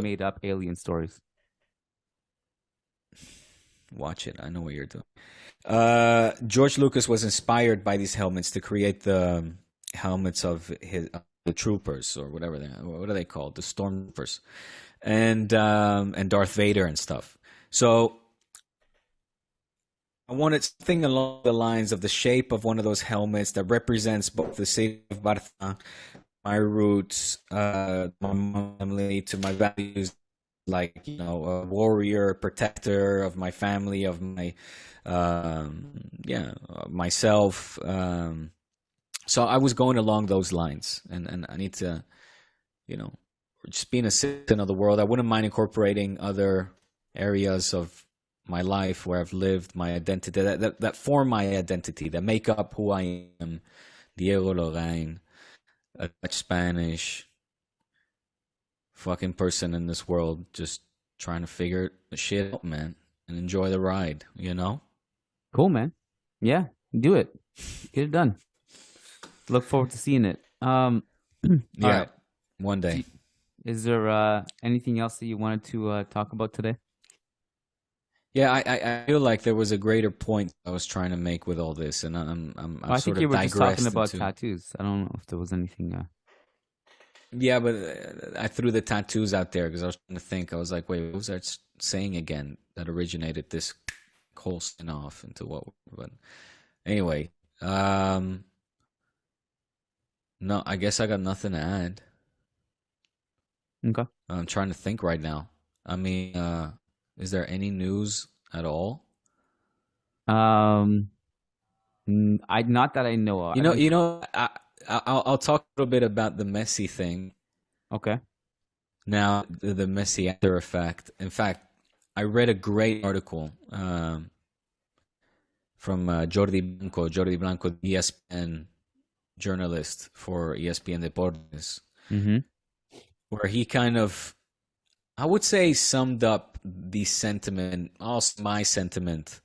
S1: made up alien stories.
S2: Watch it. I know what you're doing. George Lucas was inspired by these helmets to create the helmets of the troopers or whatever what are they called? The stormtroopers, and Darth Vader and stuff. So I wanted something along the lines of the shape of one of those helmets that represents both the city of Barca, my roots, my family, to my values, like, you know, a warrior, protector of my family, of my, myself. So I was going along those lines, and I need to, you know, just being a citizen of the world. I wouldn't mind incorporating other areas of my life where I've lived, my identity, that form my identity, that make up who I am. Diego Lorijn, a Dutch Spanish fucking person in this world, just trying to figure the shit out, man, and enjoy the ride, you know?
S1: Cool, man. Yeah, do it. Get it done. Look forward to seeing it.
S2: Yeah,
S1: right.
S2: One day.
S1: Is there anything else that you wanted to talk about today?
S2: Yeah, I feel like there was a greater point I was trying to make with all this, and
S1: I think you were just talking about tattoos. I don't know if there was anything.
S2: Yeah, but I threw the tattoos out there because I was trying to think. I was like, wait, what was I saying again that originated this whole spin-off into what? But anyway, no, I guess I got nothing to add.
S1: Okay.
S2: I'm trying to think right now. I mean, is there any news at all?
S1: Not that I know of.
S2: I'll talk a little bit about the Messi thing.
S1: Okay.
S2: Now, the Messi after effect. In fact, I read a great article from Jordi Blanco, ESPN journalist for ESPN Deportes, where he kind of, I would say, summed up the sentiment, also my sentiment,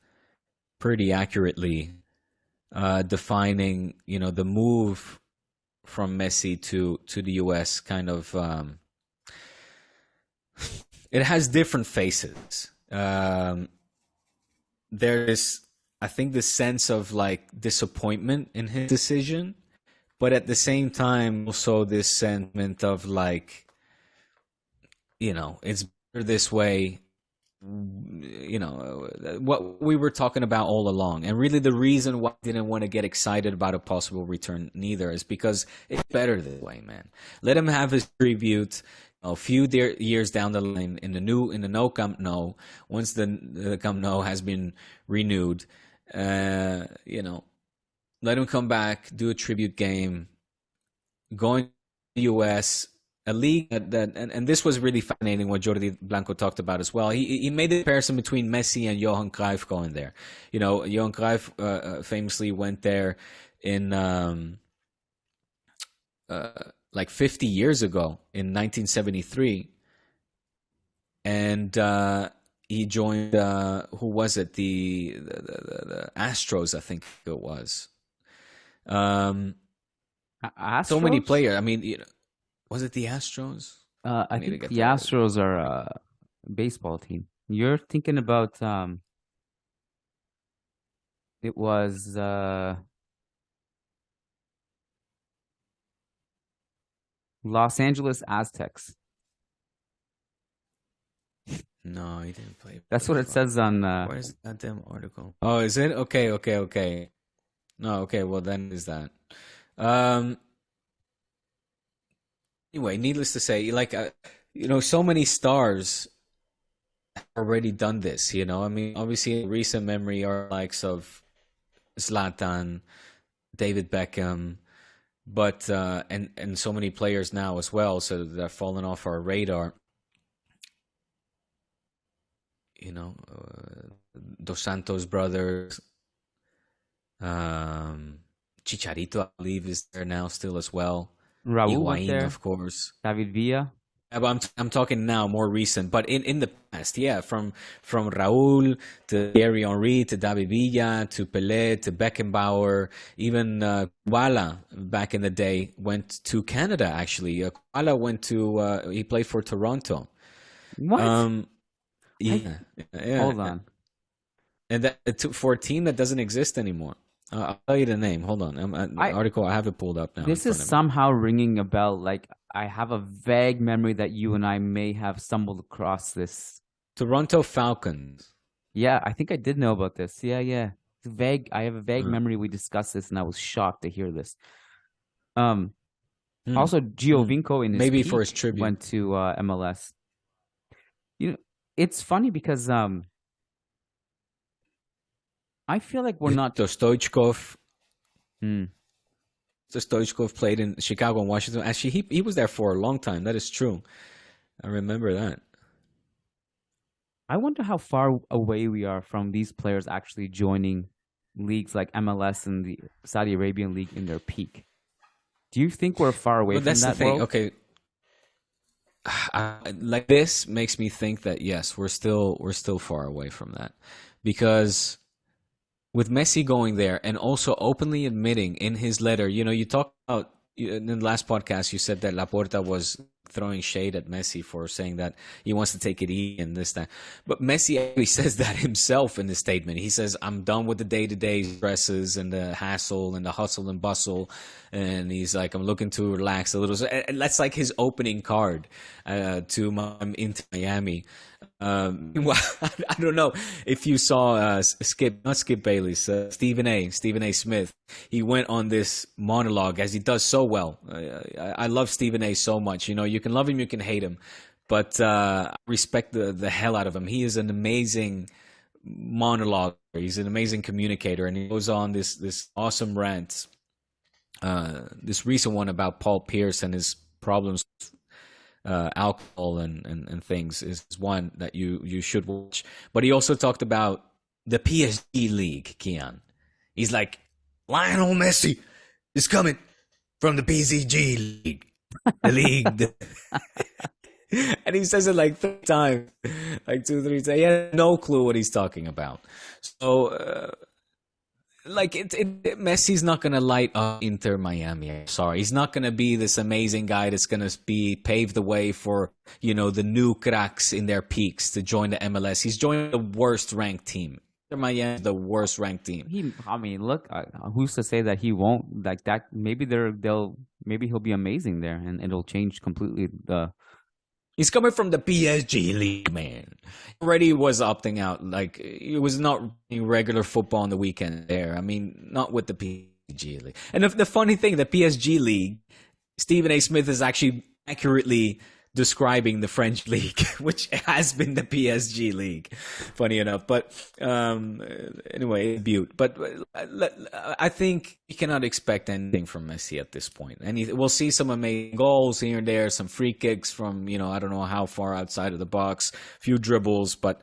S2: pretty accurately, defining, the move from Messi to the US kind of, it has different faces. There is, I think, the sense of like disappointment in his decision, but at the same time, also this sentiment of like, it's better this way. What we were talking about all along. And really the reason why I didn't want to get excited about a possible return neither is because it's better this way, man. Let him have his tribute a few years down the line in the no Camp Nou, once the Camp Nou has been renewed. Let him come back, do a tribute game, going to the US, a league that and this was really fascinating what Jordi Blanco talked about as well. He made the comparison between Messi and Johan Cruyff going there. Johan Cruyff famously went there in like 50 years ago in 1973, and he joined who was it, the Astros, I think it was.
S1: Astros?
S2: So many players. I mean, was it the Astros?
S1: I think the Astros are a baseball team. You're thinking about it was Los Angeles Aztecs.
S2: No, he didn't play.
S1: That's what it says on.
S2: Where's that damn article? Oh, is it? Okay. No, okay. Well, then is that. Anyway, needless to say, like, so many stars have already done this, I mean, obviously, in recent memory are likes of Zlatan, David Beckham, but, and so many players now as well, so they're falling off our radar. Dos Santos brothers, Chicharito, I believe, is there now still as well.
S1: Raul went there,
S2: of course.
S1: David Villa.
S2: Yeah, but I'm talking now more recent. But in the past, yeah, from Raul to Thierry Henry to David Villa to Pelé to Beckenbauer, even Koala back in the day went to Canada. Actually, Koala went to he played for Toronto.
S1: What?
S2: Yeah.
S1: Hold on.
S2: And that for a team that doesn't exist anymore. I'll tell you the name. Hold on. Article, I have it pulled up now.
S1: This is somehow ringing a bell. Like, I have a vague memory that you and I may have stumbled across this.
S2: Toronto Falcons.
S1: Yeah, I think I did know about this. Yeah. It's vague. I have a vague memory we discussed this, and I was shocked to hear this. Also, Giovinco in his
S2: maybe for his tribute
S1: went to MLS. It's funny because I feel like we're not.
S2: Stoichkov. Stoichkov played in Chicago and Washington. Actually, he was there for a long time. That is true. I remember that.
S1: I wonder how far away we are from these players actually joining leagues like MLS and the Saudi Arabian League in their peak. Do you think we're far away from
S2: that's
S1: that?
S2: The thing.
S1: World?
S2: Okay. Like this makes me think that yes, we're still far away from that, because with Messi going there and also openly admitting in his letter, you talked about in the last podcast, you said that Laporta was throwing shade at Messi for saying that he wants to take it easy and this, that. But Messi actually says that himself in the statement. He says, I'm done with the day-to-day stresses and the hassle and the hustle and bustle. And he's like, I'm looking to relax a little. So, and that's like his opening card to into Miami. Well, I don't know if you saw Stephen A. Smith. He went on this monologue, as he does so well. I love Stephen A. so much. You can love him, you can hate him, but I respect the hell out of him. He is an amazing monologue. He's an amazing communicator, and he goes on this awesome rant. This recent one about Paul Pierce and his problems with alcohol and things is one that you should watch. But he also talked about the PSG league, Kiyan. He's like, Lionel Messi is coming from the PSG league. The league. And he says it like 3 times, like 2, 3 times. He has no clue what he's talking about. So, Messi's not going to light up Inter Miami. I'm sorry. He's not going to be this amazing guy that's going to pave the way for, the new cracks in their peaks to join the MLS. He's joining the worst ranked team. Inter Miami is the worst ranked team.
S1: Look, who's to say that he won't like that? Maybe maybe he'll be amazing there, and it'll change completely the.
S2: He's coming from the PSG league, man. Already was opting out. Like, it was not regular football on the weekend there. I mean, not with the PSG league. And the funny thing, the PSG league, Stephen A. Smith is actually accurately describing the French league, which has been the PSG league, funny enough. But anyway, Butte. But I think you cannot expect anything from Messi at this point. And we'll see some amazing goals here and there, some free kicks from, I don't know how far outside of the box, a few dribbles, but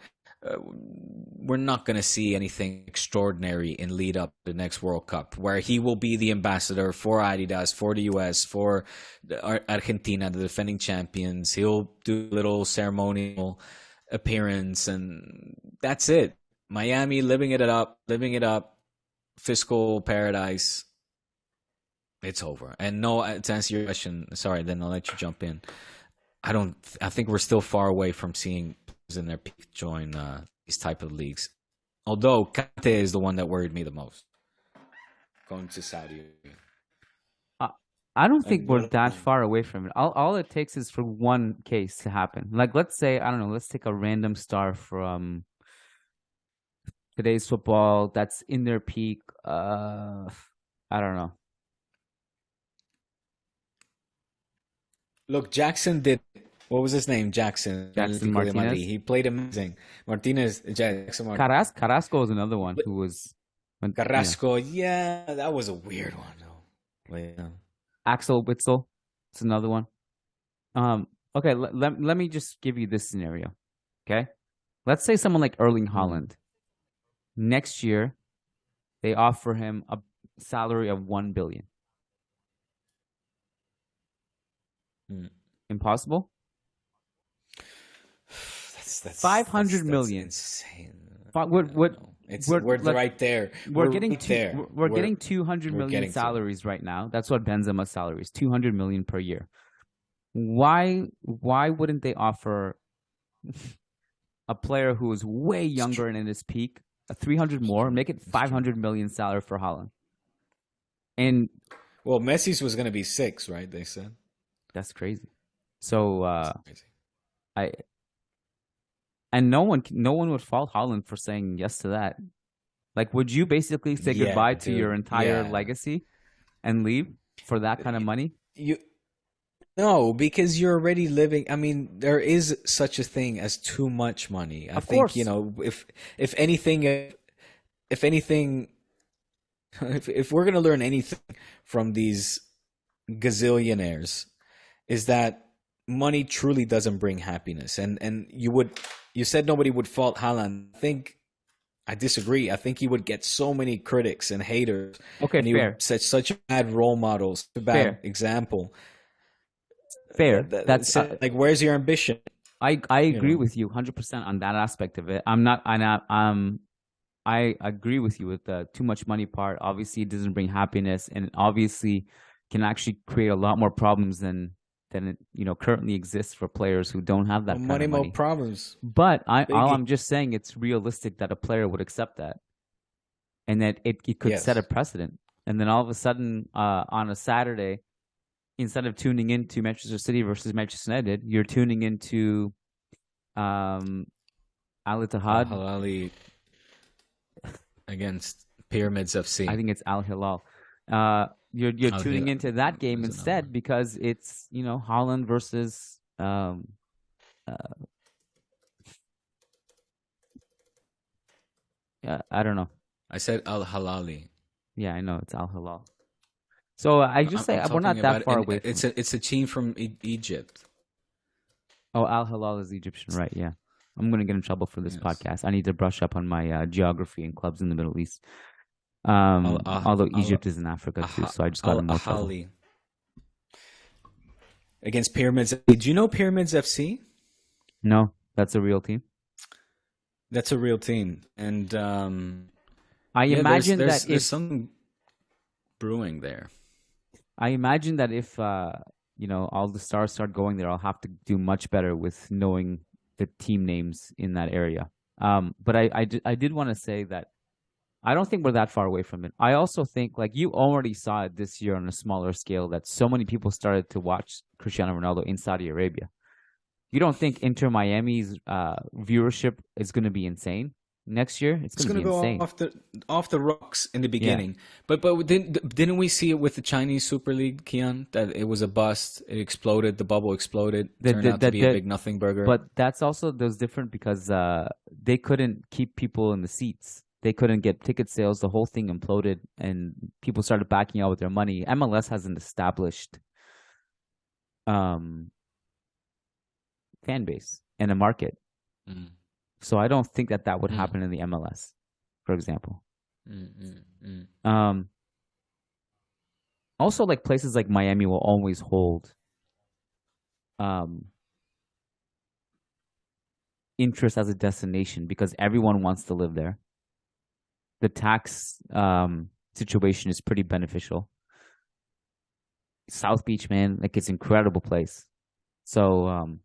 S2: we're not going to see anything extraordinary in lead up to the next World Cup, where he will be the ambassador for Adidas, for the US, for Argentina, the defending champions. He'll do a little ceremonial appearance, and that's it. Miami living it up, fiscal paradise. It's over. And no, to answer your question, sorry, then I'll let you jump in. I think we're still far away from seeing in their peak join these type of leagues. Although Kante is the one that worried me the most. Going to Saudi.
S1: I don't think we're that far away from it. All it takes is for one case to happen. Like, let's say, I don't know, let's take a random star from today's football that's in their peak. I don't know.
S2: Look, Jackson did. What was his name? Jackson
S1: Martinez.
S2: He played amazing. Jackson
S1: Martinez. Carrasco is another one who was.
S2: Carrasco, yeah, that was a weird one though. Yeah.
S1: Axel Witsel, it's another one. Okay, let me just give you this scenario. Okay, let's say someone like Erling Haaland. Next year, they offer him a salary of $1 billion. Impossible. That's 500 million.
S2: Insane.
S1: We're
S2: right there.
S1: We're getting 200 million salaries right now. That's what Benzema's salary is, 200 million per year. Why wouldn't they offer a player who is way younger and in his peak a 300 more, make it 500 million salary for Haaland? And
S2: well, Messi's was going to be 6, right? They said.
S1: That's crazy. So And no one would fault Haaland for saying yes to that. Like, would you basically say goodbye to your entire legacy and leave for that kind of money?
S2: No, because you're already living. I mean, there is such a thing as too much money. I think, if anything, if we're going to learn anything from these gazillionaires, is that money truly doesn't bring happiness. And you said nobody would fault Haaland. I disagree. I think he would get so many critics and haters.
S1: Okay,
S2: and he
S1: fair.
S2: would set such a bad role model, such a bad example.
S1: Fair.
S2: That's like, where's your ambition?
S1: I agree with you 100% on that aspect of it. I agree with you with the too much money part. Obviously, it doesn't bring happiness, and obviously can actually create a lot more problems than it currently exists for players who don't have that kind of money.
S2: More problems.
S1: But I'm just saying it's realistic that a player would accept that, and that it could set a precedent. And then all of a sudden, on a Saturday, instead of tuning into Manchester City versus Manchester United, you're tuning into Al Ittihad
S2: Al-Hilali against Pyramids FC.
S1: I think it's Al Hilal. You're tuning into that game instead because it's Haaland versus I don't know.
S2: I said Al Hilali.
S1: Yeah, I know it's Al Hilal. So I just say we're not that far away.
S2: It's a team from Egypt.
S1: Oh, Al Hilal is Egyptian, right? Yeah. I'm going to get in trouble for this podcast. I need to brush up on my geography and clubs in the Middle East. Although Egypt is in Africa too, so I just got in more trouble.
S2: Against Pyramids. Did you know Pyramids FC?
S1: No, that's a real team.
S2: That's a real team, and
S1: I imagine
S2: there's something brewing there.
S1: I imagine that if all the stars start going there, I'll have to do much better with knowing the team names in that area. But I did want to say that I don't think we're that far away from it. I also think, like, you already saw it this year on a smaller scale, that so many people started to watch Cristiano Ronaldo in Saudi Arabia. You don't think Inter Miami's viewership is going to be insane next year? It's going to be insane.
S2: Go off the rocks in the beginning. Yeah. But didn't we see it with the Chinese Super League, Kiyan? That it was a bust. It exploded. The bubble exploded. Turned out to be a big nothing burger.
S1: But that's different because they couldn't keep people in the seats. They couldn't get ticket sales. The whole thing imploded, and people started backing out with their money. MLS has an established fan base and a market. So I don't think that would happen in the MLS, for example. Also, like, places like Miami will always hold interest as a destination because everyone wants to live there. The tax situation is pretty beneficial. South Beach, man, like, it's an incredible place. So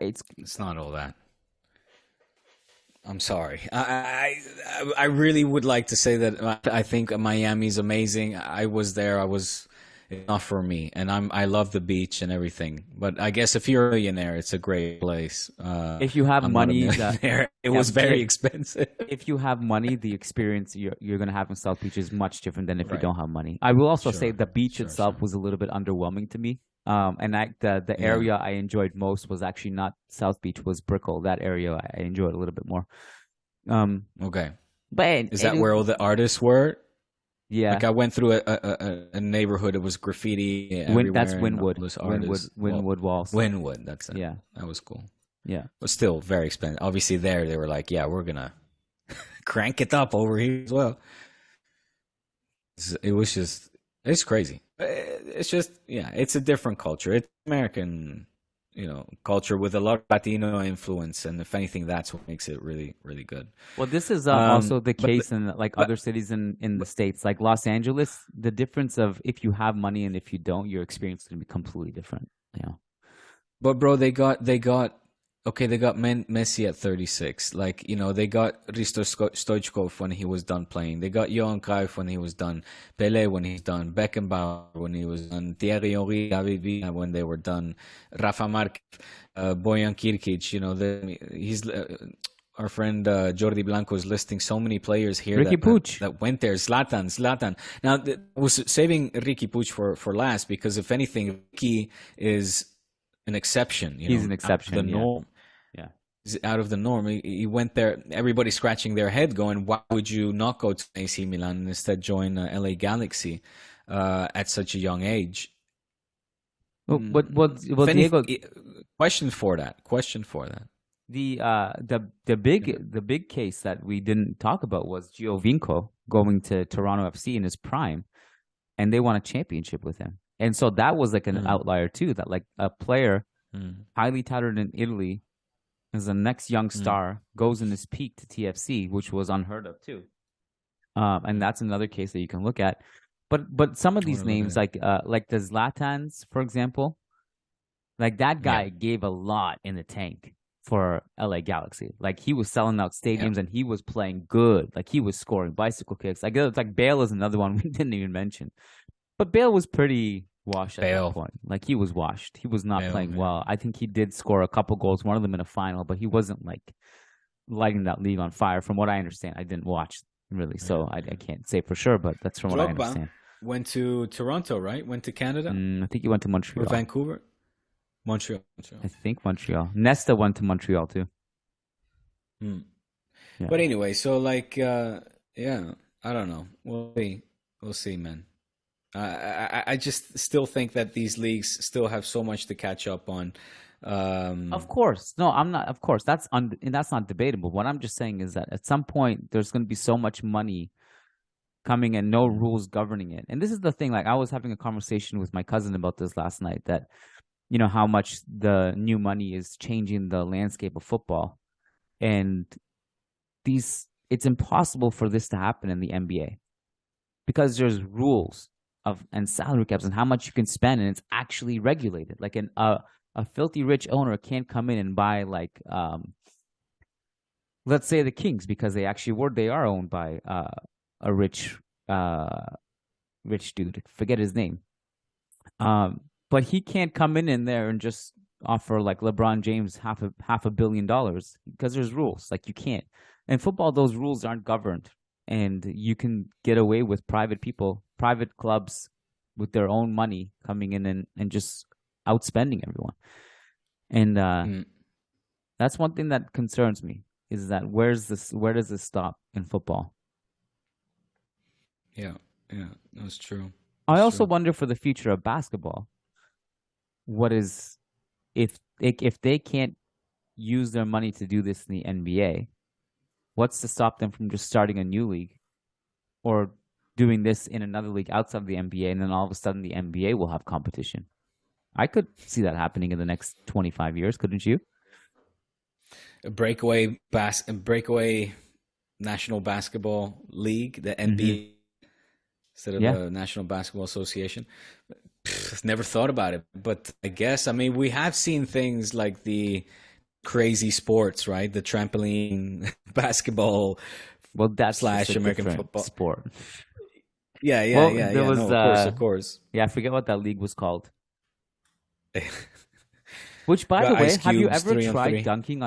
S2: it's not all that. I'm sorry. I really would like to say that I think Miami's amazing. I was there. It's not for me, and I love the beach and everything. But I guess if you're a millionaire, it's a great place.
S1: If you have money,
S2: it was very expensive.
S1: If you have money, the experience you're going to have in South Beach is much different than if you don't have money. I will also say the beach itself was a little bit underwhelming to me. And the area I enjoyed most was actually not South Beach, was Brickell. That area I enjoyed a little bit more.
S2: Okay.
S1: But
S2: is that where all the artists were?
S1: Yeah.
S2: Like, I went through a neighborhood. It was graffiti everywhere.
S1: That's Wynwood. Wynwood Walls.
S2: Wynwood. That's it.
S1: Yeah.
S2: That was cool.
S1: Yeah.
S2: But still very expensive. Obviously there they were like, yeah, we're going to crank it up over here as well. It's crazy. It's just, it's a different culture. It's American, culture with a lot of Latino influence, and if anything, that's what makes it really, really good.
S1: Well, this is also the case in other cities in the States, like Los Angeles. The difference of if you have money and if you don't, your experience is going to be completely different. Yeah.
S2: But bro, they got Messi at 36. Like, they got Risto Stoichkov when he was done playing. They got Johan Cruyff when he was done. Pelé when he's done. Beckenbauer when he was done. Thierry Henry, David Villa when they were done. Rafa Marquez, Bojan Kirkic. He's our friend Jordi Blanco is listing so many players here that went there. Zlatan. Now, I was saving Ricky Puig for last because, if anything, Ricky is an exception.
S1: He's an exception.
S2: The norm.
S1: Yeah.
S2: is out of the norm. He went there, everybody scratching their head going, why would you not go to AC Milan and instead join LA Galaxy at such a young age?
S1: Well, Diego,
S2: question for that.
S1: The big case that we didn't talk about was Giovinco going to Toronto FC in his prime, and they won a championship with him. And so that was like an outlier too, that like a player highly touted in Italy as the next young star goes in his peak to TFC, which was unheard of too. And that's another case that you can look at. But some of these names, like the Zlatans, for example, like that guy gave a lot in the tank for LA Galaxy. Like he was selling out stadiums and he was playing good. Like he was scoring bicycle kicks. I guess it's like Bale is another one we didn't even mention. But Bale was pretty washed at that point. Like he was washed. He was not playing well. I think he did score a couple goals, one of them in a final, but he wasn't like lighting that league on fire. From what I understand, I didn't watch really, so I can't say for sure. But that's from what I understand.
S2: Went to Toronto, right? Went to Canada.
S1: I think he went to Montreal
S2: or Vancouver. Montreal.
S1: I think Montreal. Nesta went to Montreal too.
S2: Yeah. But anyway, so like, I don't know. We'll see, man. I just still think that these leagues still have so much to catch up on.
S1: Of course. No, I'm not. Of course, that's not debatable. What I'm just saying is that at some point there's going to be so much money coming and no rules governing it. And this is the thing. Like I was having a conversation with my cousin about this last night. That how much the new money is changing the landscape of football, and it's impossible for this to happen in the NBA because there's rules and salary caps and how much you can spend, and it's actually regulated. Like a filthy rich owner can't come in and buy like let's say the Kings, because they are owned by a rich dude. Forget his name. But he can't come in there and just offer like LeBron James half a billion dollars because there's rules. Like you can't. In football, those rules aren't governed. And you can get away with private clubs with their own money coming in and just outspending everyone. And that's one thing that concerns me, is that where does this stop in football?
S2: Yeah, that's true.
S1: I also wonder for the future of basketball. What is if they can't use their money to do this in the NBA? What's to stop them from just starting a new league or doing this in another league outside of the NBA, and then all of a sudden the NBA will have competition? I could see that happening in the next 25 years, couldn't you?
S2: A breakaway National Basketball League, the NBA, instead of the National Basketball Association. Never thought about it, but I guess, we have seen things like the crazy sports, right? The trampoline basketball,
S1: that's
S2: / American football
S1: sport.
S2: Yeah. Of course.
S1: Yeah, I forget what that league was called. Which, by the way, have you ever tried dunking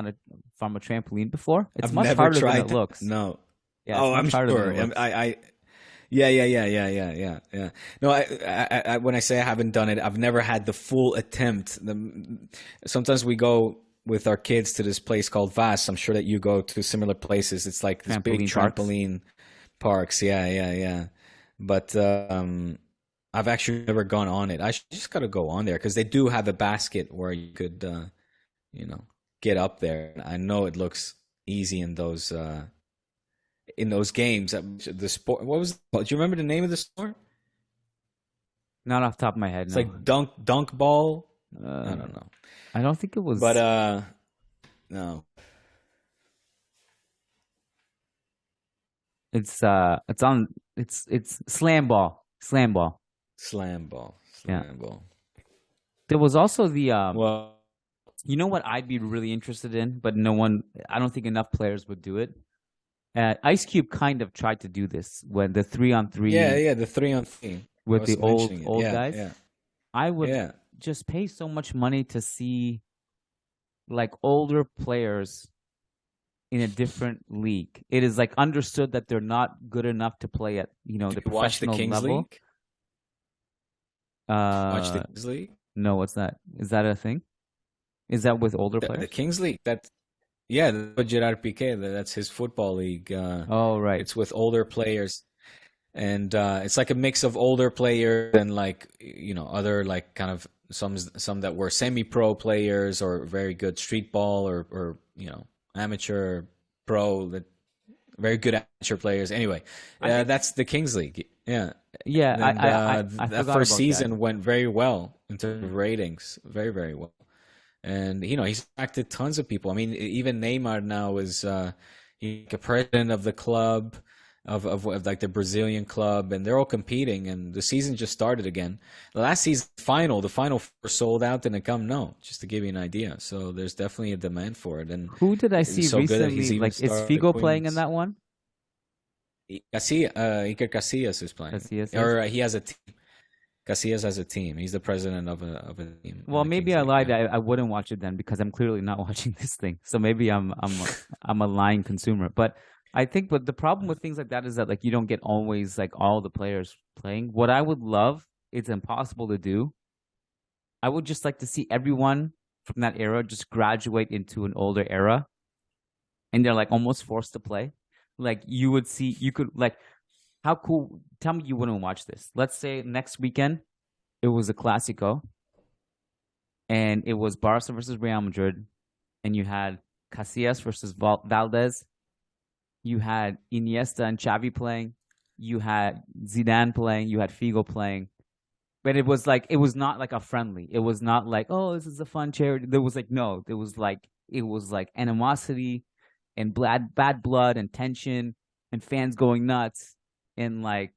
S1: from a trampoline before? It's much harder than it looks.
S2: No.
S1: Yeah,
S2: I'm sure. Yeah. No, I when I say I haven't done it, I've never had the full attempt. Sometimes we go with our kids to this place called VAS. I'm sure that you go to similar places. It's like this big trampoline parks. Yeah. But I've actually never gone on it. I just got to go on there because they do have a basket where you could, get up there. I know it looks easy in those games. The sport. What was? Do you remember the name of the sport?
S1: Not off the top of my head.
S2: It's like dunk ball. I don't know.
S1: I don't think it was.
S2: But no.
S1: It's slam ball.
S2: Slam ball.
S1: There was also the you know what I'd be really interested in, but I don't think enough players would do it. Ice Cube kind of tried to do this when the 3-on-3.
S2: Yeah, the 3-on-3
S1: with the old guys.
S2: Yeah.
S1: I would just pay so much money to see like older players in a different league. It is like understood that they're not good enough to play at the professional level.
S2: League? Watch the Kings League?
S1: No, what's that? Is that a thing? Is that with older players?
S2: The Kings League. Yeah, Gerard Piqué. That's his football league.
S1: Oh, right.
S2: It's with older players, and it's like a mix of older players and like other like kind of some that were semi-pro players or very good street ball or amateur pro, that very good amateur players. Anyway, that's the Kings League. Yeah.
S1: Yeah,
S2: and,
S1: I
S2: that first season went very well in terms of ratings, very, very well. And he's attracted tons of people. I mean, even Neymar now is he's a president of the club of like the Brazilian club, and they're all competing. And the season just started again. The last season the final four sold out in the Camp Nou, just to give you an idea. So there's definitely a demand for it. And
S1: who did I see recently? Like, is Figo playing in that one?
S2: Iker Casillas is playing, or he has a team. Casillas has a team. He's the president of a team.
S1: Well, maybe I lied. I wouldn't watch it then because I'm clearly not watching this thing. So maybe I'm a lying consumer. But I think, but the problem with things like that is that like you don't get always like all the players playing. What I would love, it's impossible to do. I would just like to see everyone from that era just graduate into an older era, and they're like almost forced to play. Like you could like, how cool, tell me you wouldn't watch this. Let's say next weekend, it was a Clásico, and it was Barca versus Real Madrid, and you had Casillas versus Valdez, you had Iniesta and Xavi playing, you had Zidane playing, you had Figo playing, but it was not like a friendly. It was not like, oh, this is a fun charity. There was like, no, it was like animosity and bad blood and tension and fans going nuts and like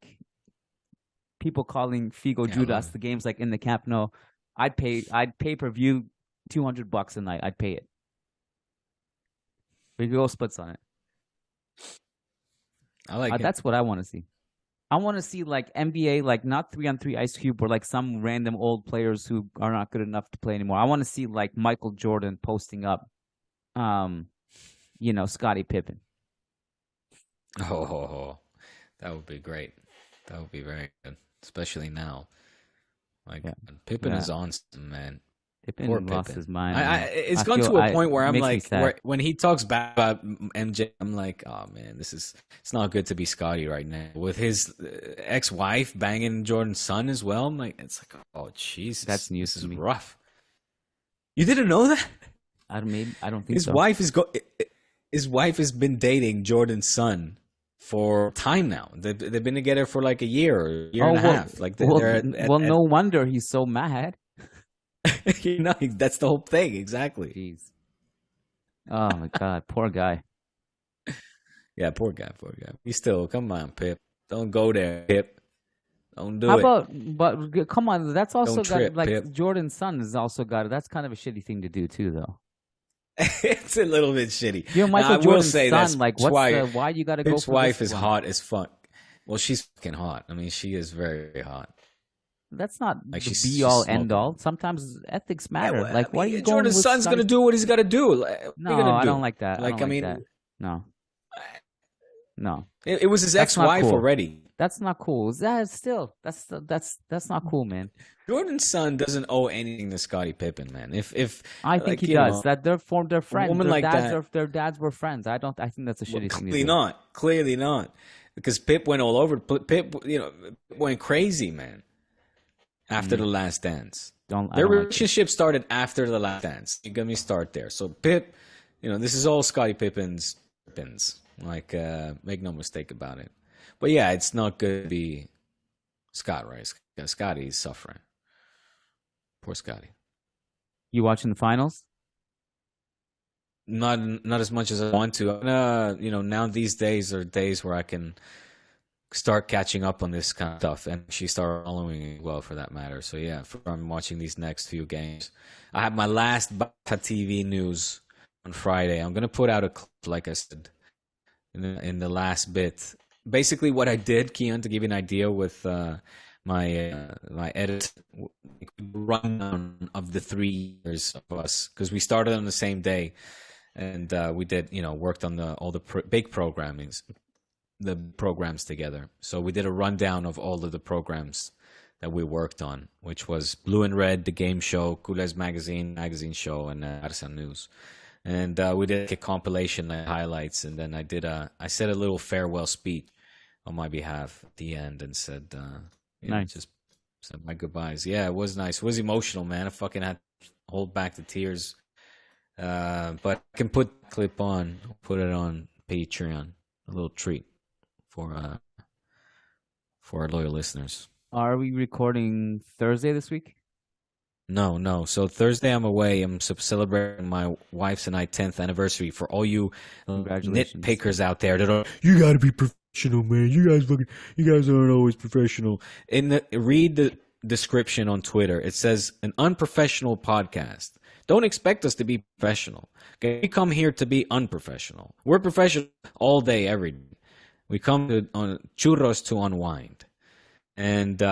S1: people calling Figo Judas. The game's like in the Camp Nou. I'd pay per view $200 a night. I'd pay it. We could go splits on it.
S2: I like it.
S1: That's what I want to see. I want to see like NBA, like not 3-on-3 Ice Cube or like some random old players who are not good enough to play anymore. I want to see like Michael Jordan posting up, Scottie Pippen.
S2: Oh, that would be great. That would be very good, especially now. Like Pippen is on, man.
S1: Pippen lost his mind.
S2: It's gone to a point where I'm like, when he talks bad about MJ, I'm like, oh man, it's not good to be Scotty right now. With his ex-wife banging Jordan's son as well, I'm like, it's like, oh Jesus,
S1: that's news.
S2: This is rough. You didn't know that?
S1: I don't think
S2: his
S1: so.
S2: His wife has been dating Jordan's son for time now. They've been together for like a year and a half. Like
S1: no wonder he's so mad.
S2: That's the whole thing. Exactly.
S1: Jeez. Oh my God, poor guy.
S2: Yeah, poor guy. He's still, come on, Pip. Don't go there, Pip. Don't do
S1: it. But come on, that's also got like
S2: Pip.
S1: Jordan's son has also got it. That's kind of a shitty thing to do too, though.
S2: It's a little bit shitty.
S1: Michael Jordan's son, like, why you got to go for
S2: Pip's wife is hot as fuck. Well, she's fucking hot. I mean, she is very, very hot.
S1: That's not like the be-all, end-all. Sometimes ethics matter.
S2: Yeah, well,
S1: like, why are you going
S2: Jordan's
S1: with
S2: son's going to do what he's got to do.
S1: I don't like that.
S2: Like,
S1: No.
S2: It was his ex-wife already.
S1: That's not cool. That's not cool, man.
S2: Jordan's son doesn't owe anything to Scottie Pippen, man. If
S1: I think he does. That they're friends.
S2: Woman like that.
S1: Their dads were friends. I think that's a shitty thing to do.
S2: Clearly not. Because Pip went all over. Pip, went crazy, man. After the Last Dance. Their relationship started after the Last Dance. You got me start there. So Pip, this is all Scottie Pippen's. Like, make no mistake about it. But yeah, it's not good to be Scott, right? Scotty's suffering. Poor Scotty.
S1: You watching the finals?
S2: Not as much as I want to. Now these days are days where I can start catching up on this kind of stuff and actually start following it well, for that matter. So yeah, I'm watching these next few games. I have my last Barca TV news on Friday. I'm gonna put out a clip, like I said, in the last bit. Basically, what I did, Kiyan, to give you an idea, with my edit rundown of the 3 years of us, because we started on the same day, and we did, worked on all the big programmings. The programs together. So we did a rundown of all of the programs that we worked on, which was Blue and Red, the game show, Cules magazine show, and Barca News. and we did a compilation of highlights, and then I said a little farewell speech on my behalf at the end, and said, just said my goodbyes. Yeah, it was nice. It was emotional, man. I fucking had to hold back the tears. But I can put the clip on, put it on Patreon, a little treat for our loyal listeners.
S1: Are we recording Thursday this week?
S2: No. So Thursday I'm away. I'm celebrating my wife's and I 10th anniversary. For all you nitpickers out there that are, you gotta be professional, man. You guys aren't always professional. Read the description on Twitter. It says an unprofessional podcast. Don't expect us to be professional. Okay? We come here to be unprofessional. We're professional all day, every day. We come on churros to unwind. And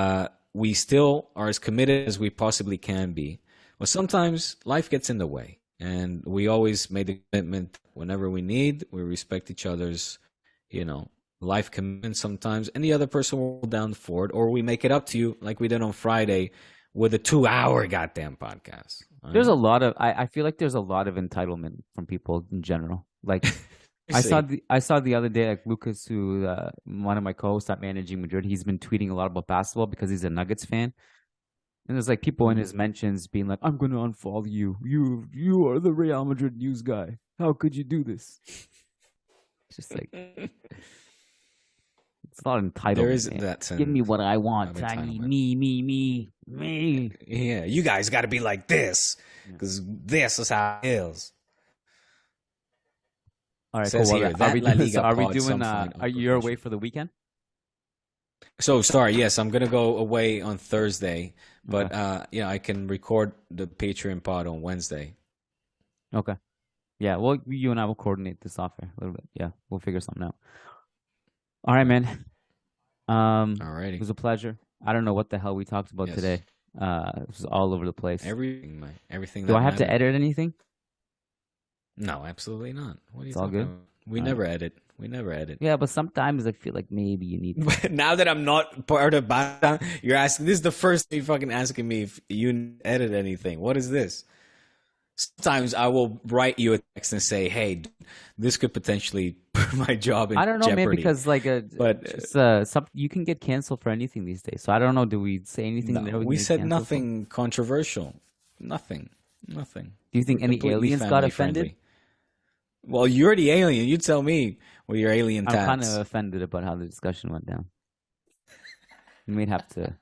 S2: we still are as committed as we possibly can be. Well, sometimes life gets in the way. And we always made the commitment whenever we need. We respect each other's, life commitment sometimes. And the other person will down for it. Or we make it up to you like we did on Friday with a 2-hour goddamn podcast. Right?
S1: There's a lot of I feel like there's a lot of entitlement from people in general. Like I saw the other day, like Lucas, who one of my co-hosts at Managing Madrid, he's been tweeting a lot about basketball because he's a Nuggets fan. And there's like people in his mentions being like, "I'm gonna unfollow you. You are the Real Madrid news guy. How could you do this?" It's just like it's a lot of entitlement.
S2: There is that sense.
S1: Give me what I want. I need me.
S2: Yeah, you guys got to be like this because this is how it is.
S1: All right, cool. Are we doing? Are you away for the weekend?
S2: So sorry. Yes, I'm gonna go away on Thursday, but I can record the Patreon pod on Wednesday.
S1: Okay. Yeah. Well, you and I will coordinate this off a little bit. Yeah, we'll figure something out. All right, man.
S2: Alrighty.
S1: It was a pleasure. I don't know what the hell we talked about today. It was all over the place.
S2: Everything, man. Everything.
S1: Do I have to edit anything?
S2: No, absolutely not. What are you
S1: talking
S2: talking
S1: about?
S2: We never edit. We never edit.
S1: Yeah, but sometimes I feel like maybe you need to.
S2: Now that I'm not part of Barca, you're asking. This is the first thing you're fucking asking me if you edit anything. What is this? Sometimes I will write you a text and say, "Hey, this could potentially put my job in jeopardy."
S1: I don't know, man, because you can get canceled for anything these days. So I don't know. Do we say anything?
S2: No, we said nothing controversial. Nothing.
S1: Do you think any aliens got offended?
S2: Friendly. Well, you're the alien. You tell me with your alien tats.
S1: I'm kind of offended about how the discussion went down. You may have to.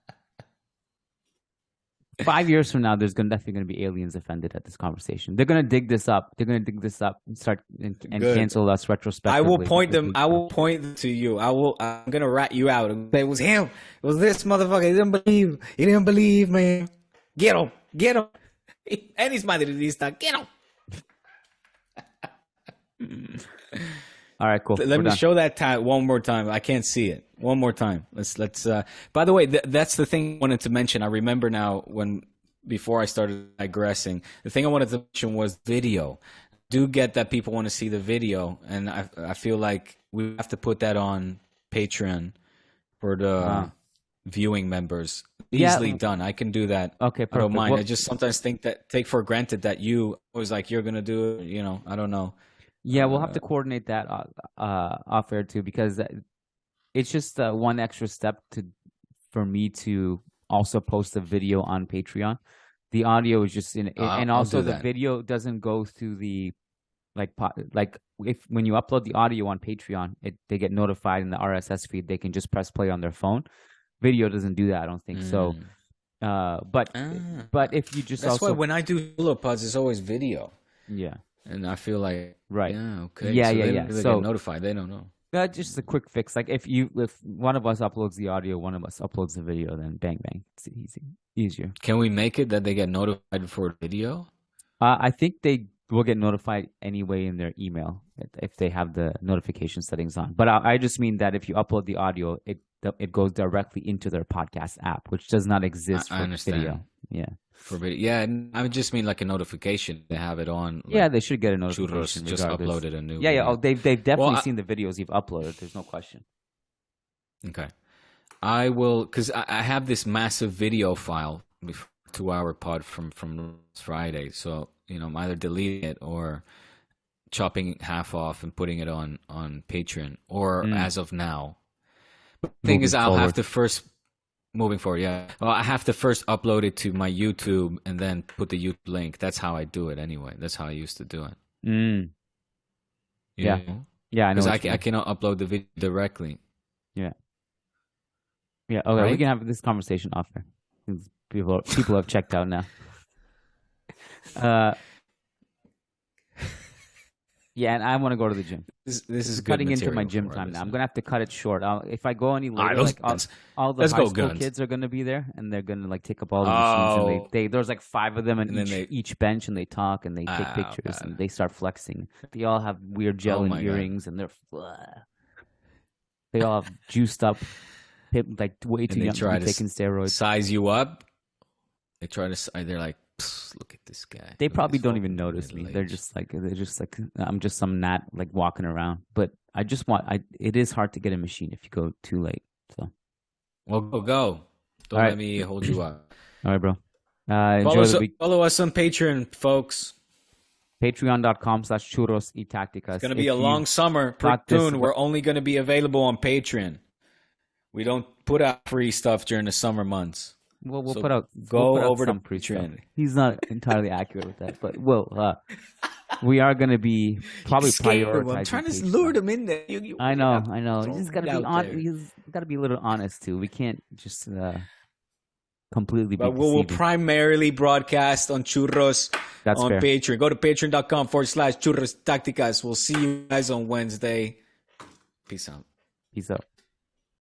S1: 5 years from now, there's definitely going to be aliens offended at this conversation. They're going to dig this up. And start and cancel us retrospectively.
S2: I will point them. I will point them to you. I'm going to rat you out and say, it was him. It was this motherfucker. He didn't believe, man. Get him. And he's Madridista. Get him.
S1: All right, cool.
S2: Let me show that tat one more time. I can't see it. One more time. Let's. By the way, that's the thing I wanted to mention. I remember now before I started digressing, the thing I wanted to mention was video. Do get that people want to see the video, and I feel like we have to put that on Patreon for the viewing members. Easily done. I can do that.
S1: Okay, perfect.
S2: I don't mind. I just sometimes take for granted that you was like you're gonna do it. I don't know.
S1: Yeah, we'll have to coordinate that off air too, because it's just one extra step for me to also post a video on Patreon. The audio is just and also the video doesn't go through the when you upload the audio on Patreon, they get notified in the RSS feed. They can just press play on their phone. Video doesn't do that, I don't think so. But if you just
S2: that's why when I do solo pods, it's always video.
S1: Yeah.
S2: And I feel like Yeah, okay.
S1: Yeah,
S2: so
S1: yeah.
S2: They get notified. They don't know.
S1: Just a quick fix. Like if one of us uploads the audio, one of us uploads the video, then bang bang, it's easier.
S2: Can we make it that they get notified for video?
S1: I think they will get notified anyway in their email if they have the notification settings on. But I just mean that if you upload the audio, it goes directly into their podcast app, which does not exist for video. Yeah.
S2: For video. Yeah, I just mean like a notification. They have it on.
S1: Like they should get a notification.
S2: Churros just uploaded a new.
S1: Yeah, yeah. Oh, they've definitely seen the videos you've uploaded. There's no question.
S2: Okay, I will because I have this massive video file, 2-hour pod from Friday. So I'm either deleting it or chopping half off and putting it on Patreon, or as of now. But the thing is, I'll have to first moving forward. Yeah, well, I have to first upload it to my YouTube and then put the YouTube link. That's how I do it anyway. That's how I used to do it. You know?
S1: Yeah, I know.
S2: Because I cannot upload the video directly.
S1: Yeah. Okay, right? We can have this conversation off there. People have checked out now. Yeah, and I want to go to the gym.
S2: This is
S1: cutting into my gym time now. I'm gonna have to cut it short. If I go any later, all the high school kids are gonna be there, and they're gonna like take up all the machines. And there's like 5 of them in each bench, and they talk and they take pictures and they start flexing. They all have weird gel and earrings, and they all have juiced up, like way too young to be taking steroids.
S2: Size you up. They try to. They're like, look at this guy.
S1: They probably don't even notice me. They're just like I'm just some gnat like walking around. But I just it is hard to get a machine if you go too late. So,
S2: well, go. Don't let me hold you up.
S1: All right, bro.
S2: Follow us on Patreon, folks.
S1: Patreon.com/Churros y Tácticas.
S2: It's gonna be a long summer. Platoon. We're only gonna be available on Patreon. We don't put out free stuff during the summer months.
S1: Well, we'll put out
S2: over
S1: some
S2: to Patreon.
S1: He's not entirely accurate with that, but we are going to be probably prioritizing.
S2: I'm trying to lure them in there.
S1: I know. He's got to be honest. He's got to be a little honest too. We can't just completely. But
S2: we'll primarily broadcast on Churros on Patreon. Go to patreon.com/Churros Tácticas. We'll see you guys on Wednesday. Peace out.